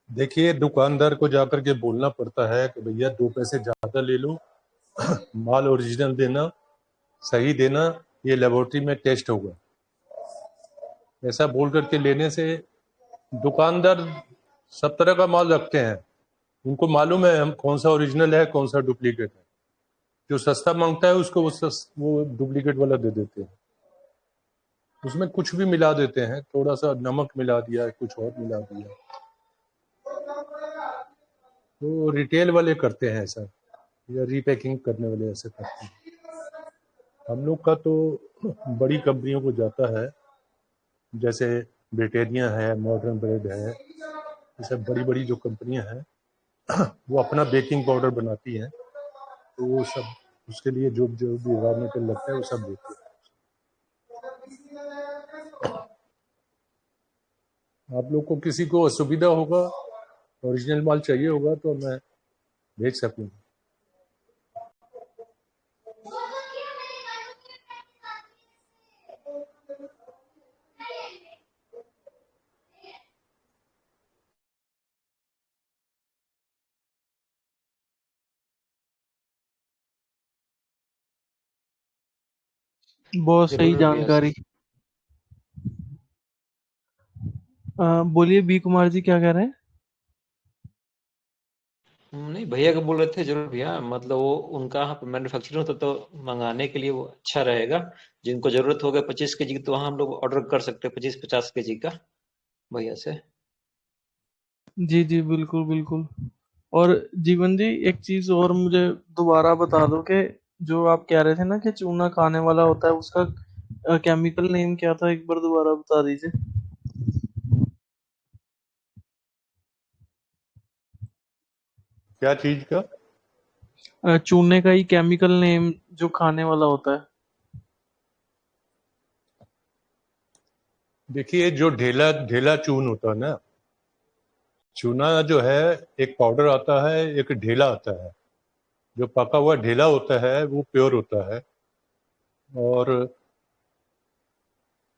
S7: देखिए, दुकानदार को जाकर के बोलना पड़ता है कि भैया 2 पैसे ज्यादा ले लो, माल ओरिजिनल देना, सही देना, ये लेबोरेटरी में टेस्ट होगा। ऐसा बोल करके लेने से दुकानदार सब तरह का माल रखते हैं, उनको मालूम है हम कौन सा ओरिजिनल है कौन सा डुप्लीकेट है। जो सस्ता मांगता है उसको वो डुप्लीकेट वाला दे देते हैं, उसमें कुछ भी मिला देते हैं, थोड़ा सा नमक मिला दिया, कुछ और मिला दिया। तो रिटेल वाले करते हैं ऐसा, या रीपैकिंग करने वाले ऐसे करते हैं। हम लोग का तो बड़ी कंपनियों को जाता है, जैसे ब्रिटानिया है, मॉडर्न ब्रेड है, ये सब बड़ी बड़ी जो कंपनियां हैं वो अपना बेकिंग पाउडर बनाती हैं, तो वो सब उसके लिए जो जो भी रॉ मटेरियल लगता है वो सब देते हैं। आप लोग को किसी को असुविधा होगा, ओरिजिनल माल चाहिए होगा तो मैं भेज सकूंगा।
S3: बहुत सही
S6: जरूर भैया।
S3: जानकारी। बोलिए बी कुमार जी, क्या कह रहे हैं?
S6: नहीं, भैया को बोल रहे थे, जरूर भैया, मतलब वो उनका यहाँ पे मैन्युफैक्चरिंग होता तो मंगाने के लिए वो अच्छा रहेगा। जिनको जरूरत होगा 25 केजी की, तो वहाँ हम लोग ऑर्डर कर सकते हैं 25-50 केजी का भैया से।
S3: जी जी, बिल्कुल बिल्कुल। और जीवन जी, एक चीज और मुझे दोबारा बता दो कि जो आप कह रहे थे ना कि चूना खाने वाला होता है, उसका केमिकल नेम क्या था, एक बार दोबारा बता दीजिए।
S7: क्या चीज का?
S3: चूने का ही केमिकल नेम जो खाने वाला होता है।
S7: देखिए, जो ढेला ढेला चून होता है ना, चूना जो है, एक पाउडर आता है, एक ढेला आता है। जो पका हुआ ढेला होता है वो प्योर होता है, और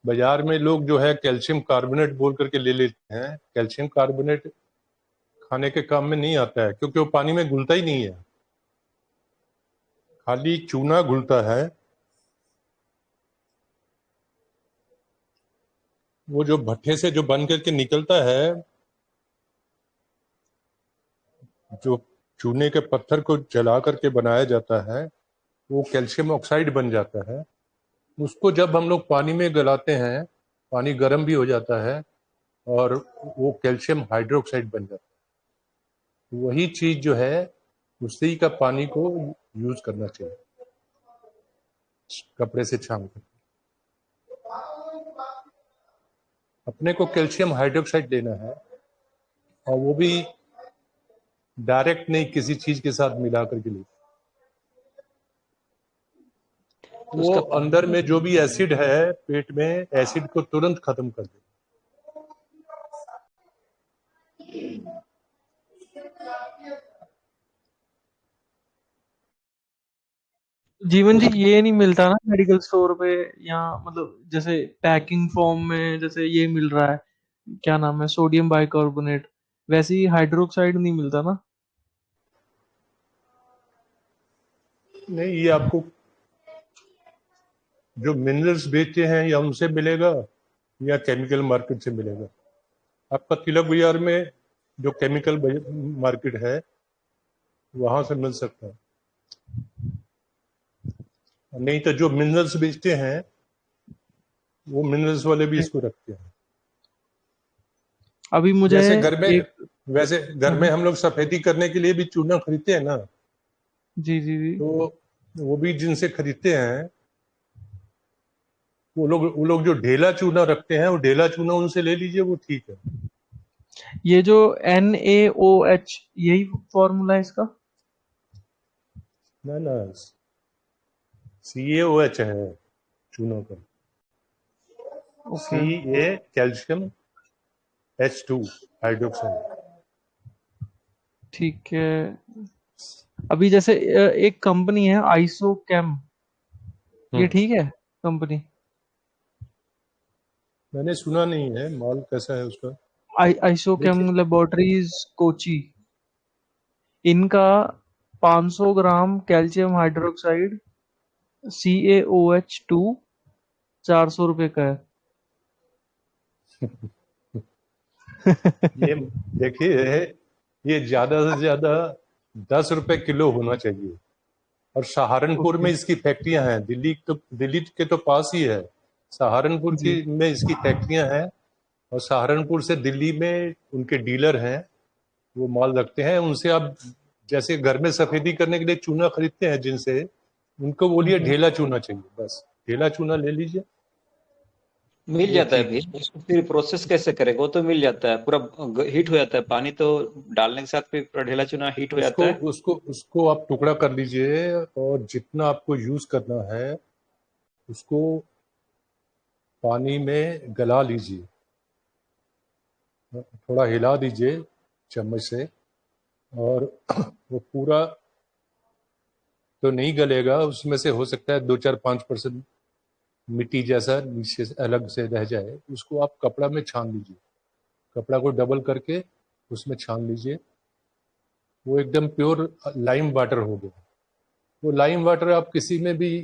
S7: बाजार में लोग जो है कैल्शियम कार्बोनेट बोल करके ले लेते हैं। कैल्शियम कार्बोनेट खाने के काम में नहीं आता है, क्योंकि वो पानी में घुलता ही नहीं है, खाली चूना घुलता है। वो जो भट्ठे से जो बन करके निकलता है, जो चूने के पत्थर को जला करके बनाया जाता है, वो कैल्शियम ऑक्साइड बन जाता है। उसको जब हम लोग पानी में गलाते हैं, पानी गर्म भी हो जाता है, और वो कैल्शियम हाइड्रोक्साइड बन जाता है। वही चीज जो है, उसी का पानी को यूज करना चाहिए, कपड़े से छान कर। अपने को कैल्शियम हाइड्रोक्साइड लेना है, और वो भी डायरेक्ट नहीं, किसी चीज के साथ मिला करके लेना।
S6: तो
S7: वो
S6: उसका
S7: अंदर में जो भी एसिड है पेट में, एसिड को तुरंत खत्म कर दे।
S3: जीवन जी, ये नहीं मिलता ना मेडिकल स्टोर पे, या मतलब जैसे पैकिंग फॉर्म में जैसे ये मिल रहा है, क्या नाम है, सोडियम बाइकार्बोनेट, वैसे ही हाइड्रोक्साइड नहीं मिलता ना?
S7: नहीं, ये आपको जो मिनरल्स बेचते हैं या उनसे मिलेगा, या केमिकल मार्केट से मिलेगा। आपका तिलक बाजार में जो केमिकल मार्केट है, वहां से मिल सकता है। नहीं तो जो मिनरल्स बेचते हैं, वो मिनरल्स वाले भी इसको रखते हैं।
S3: अभी मुझे
S7: जैसे घर में
S3: एक
S7: वैसे घर में हम लोग सफेदी करने के लिए भी चूना खरीदते हैं ना,
S3: जी जी जी,
S7: तो वो भी जिनसे खरीदते हैं, वो लोग जो ढेला चूना रखते हैं, वो ढेला चूना उनसे ले लीजिए, वो ठीक है।
S3: ये जो NaOH, यही फॉर्मूला है इसका?
S7: ना ना, CaOH है चूनों का।
S3: Okay,
S7: Ca calcium, H2 hydroxide.
S3: ठीक है। अभी जैसे एक कंपनी है आइसोकेम, ये ठीक है कंपनी?
S7: मैंने सुना नहीं है, माल कैसा है उसका।
S3: आइसोकेम
S7: देखिए,
S3: लेबोरेटरीज कोची, इनका 500 ग्राम कैल्शियम हाइड्रोक्साइड CaOH2 ₹400 का है।
S7: ये देखिए, ये ज्यादा से ज्यादा 10 रुपए किलो होना चाहिए। और सहारनपुर
S3: ओके
S7: में इसकी फैक्ट्रियां हैं, दिल्ली के तो पास ही है। सहारनपुर
S3: जी,
S7: की में इसकी फैक्ट्रियां हैं, और सहारनपुर से दिल्ली में उनके डीलर हैं, वो माल रखते हैं। उनसे आप जैसे घर में सफेदी करने के लिए चूना खरीदते हैं जिनसे, उनको बोलिए ढेला चूना चाहिए, बस ढेला चूना ले लीजिए,
S6: मिल
S7: वो
S6: जाता है
S7: ठीक
S6: भी,
S7: है।
S6: उसको फिर प्रोसेस कैसे करेगा? वो तो मिल जाता है, पूरा हीट हो जाता है, पानी तो डालने के साथ फिर पूरा ढेला चुना हीट हो
S7: उसको
S6: जाता है।
S7: उसको उसको आप टुकड़ा कर लीजिए, और जितना आपको यूज करना है उसको पानी में गला लीजिए, थोड़ा हिला दीजिए चम्मच से, और वो पूरा तो नहीं गलेगा, उसमें से हो सकता है 2-4-5% मिट्टी जैसा नीचे से अलग से रह जाए। उसको आप कपड़ा में छान लीजिए, कपड़ा को डबल करके उसमें छान लीजिए। वो एकदम प्योर लाइम वाटर हो गया। वो लाइम वाटर आप किसी में भी,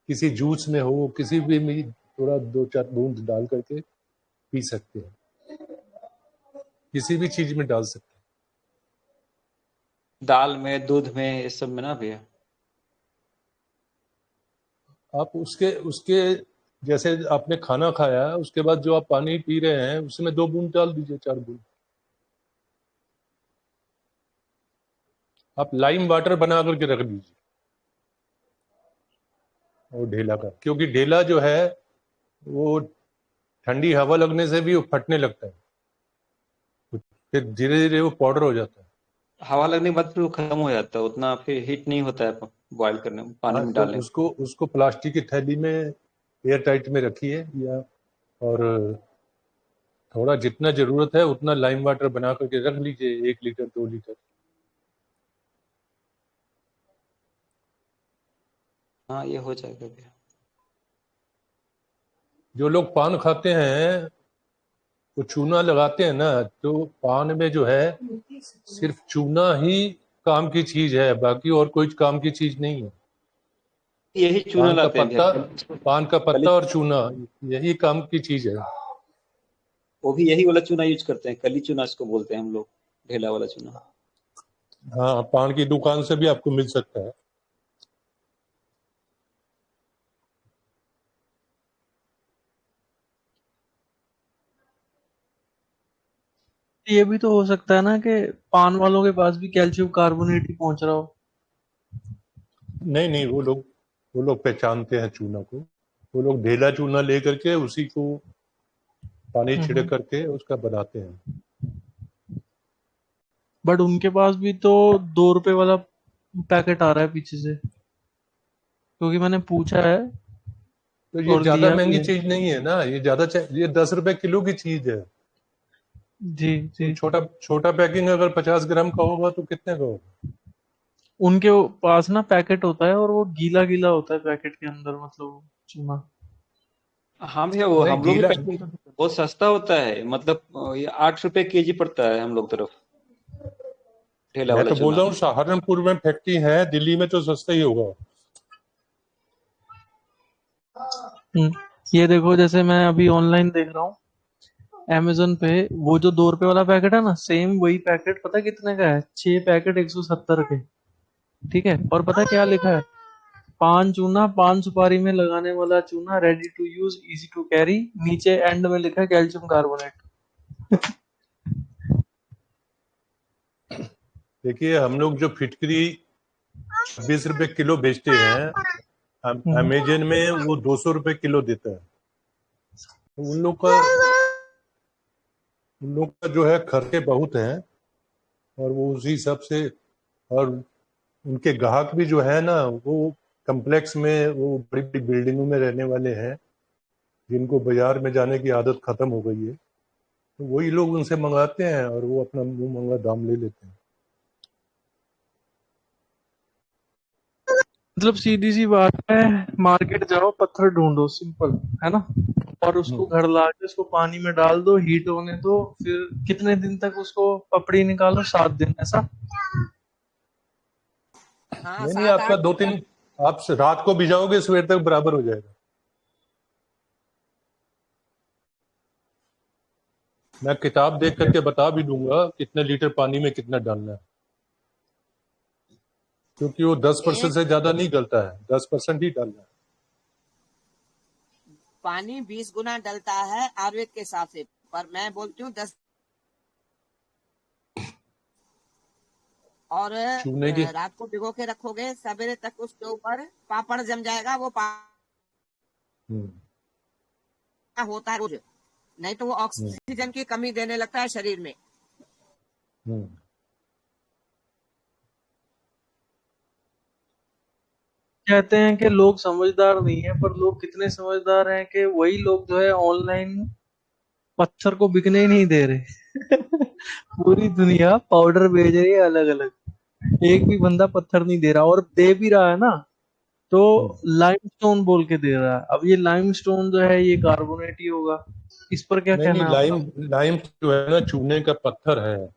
S7: किसी जूस में हो, किसी भी थोड़ा 2-4 बूंद डाल करके पी सकते हैं, किसी भी चीज में डाल सकते
S6: दाल में, दूध में, ये सब में ना भैया?
S7: हैं आप। उसके उसके जैसे आपने खाना खाया, उसके बाद जो आप पानी पी रहे हैं, उसमें 2 बूंद डाल दीजिए, 4 बूंद। आप लाइम वाटर बना करके रख दीजिए, और ढेला का, क्योंकि ढेला जो है वो ठंडी हवा लगने से भी वो फटने लगता है, फिर धीरे धीरे वो पाउडर हो जाता है।
S6: हवा लगने के बाद फिर वो खत्म हो जाता है, उतना फिर हीट नहीं होता है बॉईल करने में, पानी
S7: हाँ,
S6: में
S7: तो
S6: डालने
S7: उसको उसको प्लास्टिक की थैली में एयर टाइट में रखिए, या और थोड़ा जितना जरूरत है उतना लाइम वाटर बना करके रख लीजिए, 1 लीटर 2 लीटर।
S6: हाँ ये हो जाएगा भैया।
S7: जो लोग पान खाते हैं वो चूना लगाते हैं ना, तो पान में जो है सिर्फ चूना ही काम की चीज है, बाकी और कोई काम की चीज नहीं है।
S6: यही चूना
S7: पान का
S6: लाते हैं
S7: पत्ता,
S6: भैया।
S7: पान का
S6: कली
S7: पत्ता और चूना, यही काम की चीज है।
S6: वो भी यही वाला चूना यूज करते हैं, कली चूना इसको बोलते हैं हम लोग, ढेला वाला चूना।
S7: हाँ, पान की दुकान से भी आपको मिल सकता है।
S3: ये भी तो हो सकता है ना कि पान वालों के पास भी कैल्शियम कार्बोनेट ही पहुंच रहा हो।
S7: नहीं नहीं, वो लोग पहचानते हैं चूना को। वो लोग ढेला चूना ले करके उसी को पानी छिड़क करके उसका बनाते हैं।
S3: बट उनके पास भी तो 2 रुपए वाला पैकेट आ रहा है पीछे से, क्योंकि मैंने पूछा है
S7: तो ये
S3: और
S7: ज्यादा
S3: लिया भी
S7: महंगी
S3: है।
S7: चीज नहीं है ना, ये 10 रुपए किलो की चीज है।
S3: जी
S7: तो
S3: जी।
S7: छोटा छोटा पैकिंग अगर 50 ग्राम का होगा तो कितने का होगा?
S3: उनके पास ना पैकेट होता है और वो गीला गीला होता है पैकेट के अंदर, मतलब चूना।
S6: हाँ भैया, वो
S7: नहीं
S6: हम लोग भी
S7: गीला,
S6: पैकिंग बहुत सस्ता होता है, मतलब ये 8 रुपए केजी पड़ता है हम लोग तरफ, ढेला
S7: मैं
S6: वाला
S7: तो बोल
S6: चूना।
S7: रहा हूँ सहारनपुर में फैक्ट्री है, दिल्ली में तो सस्ता ही होगा।
S3: ये देखो, जैसे मैं अभी ऑनलाइन देख रहा हूँ अमेजोन पे, वो जो 2 रुपए वाला पैकेट है ना, सेम वही पैकेट पता कितने का है? 6 पैकेट 170 के। ठीक है, और पता क्या लिखा है? पान चूना, पान सुपारी में लगाने वाला चूना, ready to use, easy to carry. नीचे एंड में लिखा है कैल्शियम कार्बोनेट।
S7: देखिए, हम लोग जो फिटकरी 20 रुपए किलो बेचते हैं, अमेजन में वो 200 रुपए किलो देता है। तो उन लोग का जो है खर्चे बहुत हैं, और वो उसी हिसाब से, और उनके ग्राहक भी जो है ना, वो कम्प्लेक्स में, वो बड़ी बड़ी बिल्डिंगों में रहने वाले हैं, जिनको बाजार में जाने की आदत खत्म हो गई है। तो वही लोग उनसे मंगाते हैं और वो अपना मुंह मंगा दाम ले लेते हैं।
S3: मतलब सीधी सी बात है, मार्केट जाओ, पत्थर ढूंढो, सिंपल है ना, और उसको घर लाके उसको पानी में डाल दो, हीट होने दो, फिर कितने दिन तक उसको पपड़ी निकालो? 7 दिन, ऐसा?
S1: हाँ,
S7: नहीं,
S1: 7-8
S7: आपका 2-3, आप रात को भिजाओगे सवेर तक बराबर हो जाएगा। मैं किताब देख करके बता भी दूंगा कितने लीटर पानी में कितना डालना है, क्योंकि वो 10%
S1: एक
S7: से ज्यादा नहीं गलता है, 10% ही डालना है।
S1: पानी 20 गुना डलता है आयुर्वेद के हिसाब से, पर मैं बोलती हूँ 10। और
S7: चूने की
S1: रात को भिगो के रखोगे, सवेरे तक उसके ऊपर पापड़ जम जाएगा। वो
S7: हम्म,
S1: होता है रोज, नहीं तो वो
S7: हम्म,
S1: ऑक्सीजन की कमी देने लगता है शरीर में।
S7: हम्म।
S3: कहते हैं कि लोग समझदार नहीं है, पर लोग कितने समझदार हैं कि वही लोग जो है ऑनलाइन पत्थर को बिकने ही नहीं दे रहे। पूरी दुनिया पाउडर भेज रही है अलग अलग, एक भी बंदा पत्थर नहीं दे रहा, और दे भी रहा है ना तो लाइमस्टोन बोल के दे रहा है। अब ये लाइमस्टोन जो है ये कार्बोनेट ही होगा, इस पर क्या
S7: नहीं नहीं,
S3: कहना है आपका?
S7: लाइम जो है ना, चूने का पत्थर है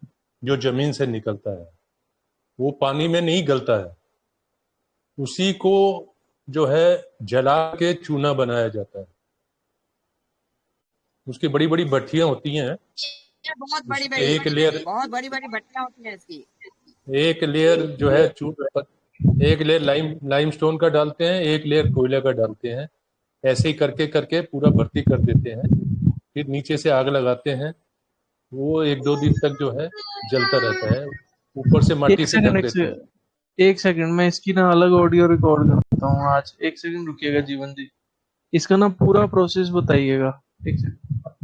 S7: जो जमीन से निकलता है, वो पानी में नहीं गलता है। उसी को जो है जला के चूना बनाया जाता है। उसकी बड़ी बड़ी भट्टियां होती हैं,
S1: ये बहुत बड़ी बड़ी
S7: एक लेयर,
S1: बहुत बड़ी बड़ी भट्टियां होती हैं इसकी।
S7: एक लेयर जो है एक लेयर लाइमस्टोन का डालते हैं, एक लेयर कोयले का डालते हैं। ऐसे ही करके करके पूरा भर्ती कर देते हैं, फिर नीचे से आग लगाते हैं। वो 1-2 दिन तक जो है जलता रहता है, ऊपर से
S3: एक
S7: माटी से
S3: सेकंड,
S7: ढक देते हैं।
S3: एक सेकंड, मैं इसकी ना अलग ऑडियो रिकॉर्ड करता हूँ आज। एक सेकंड रुकिएगा जीवन जी, इसका ना पूरा प्रोसेस बताइएगा। एक सेकंड।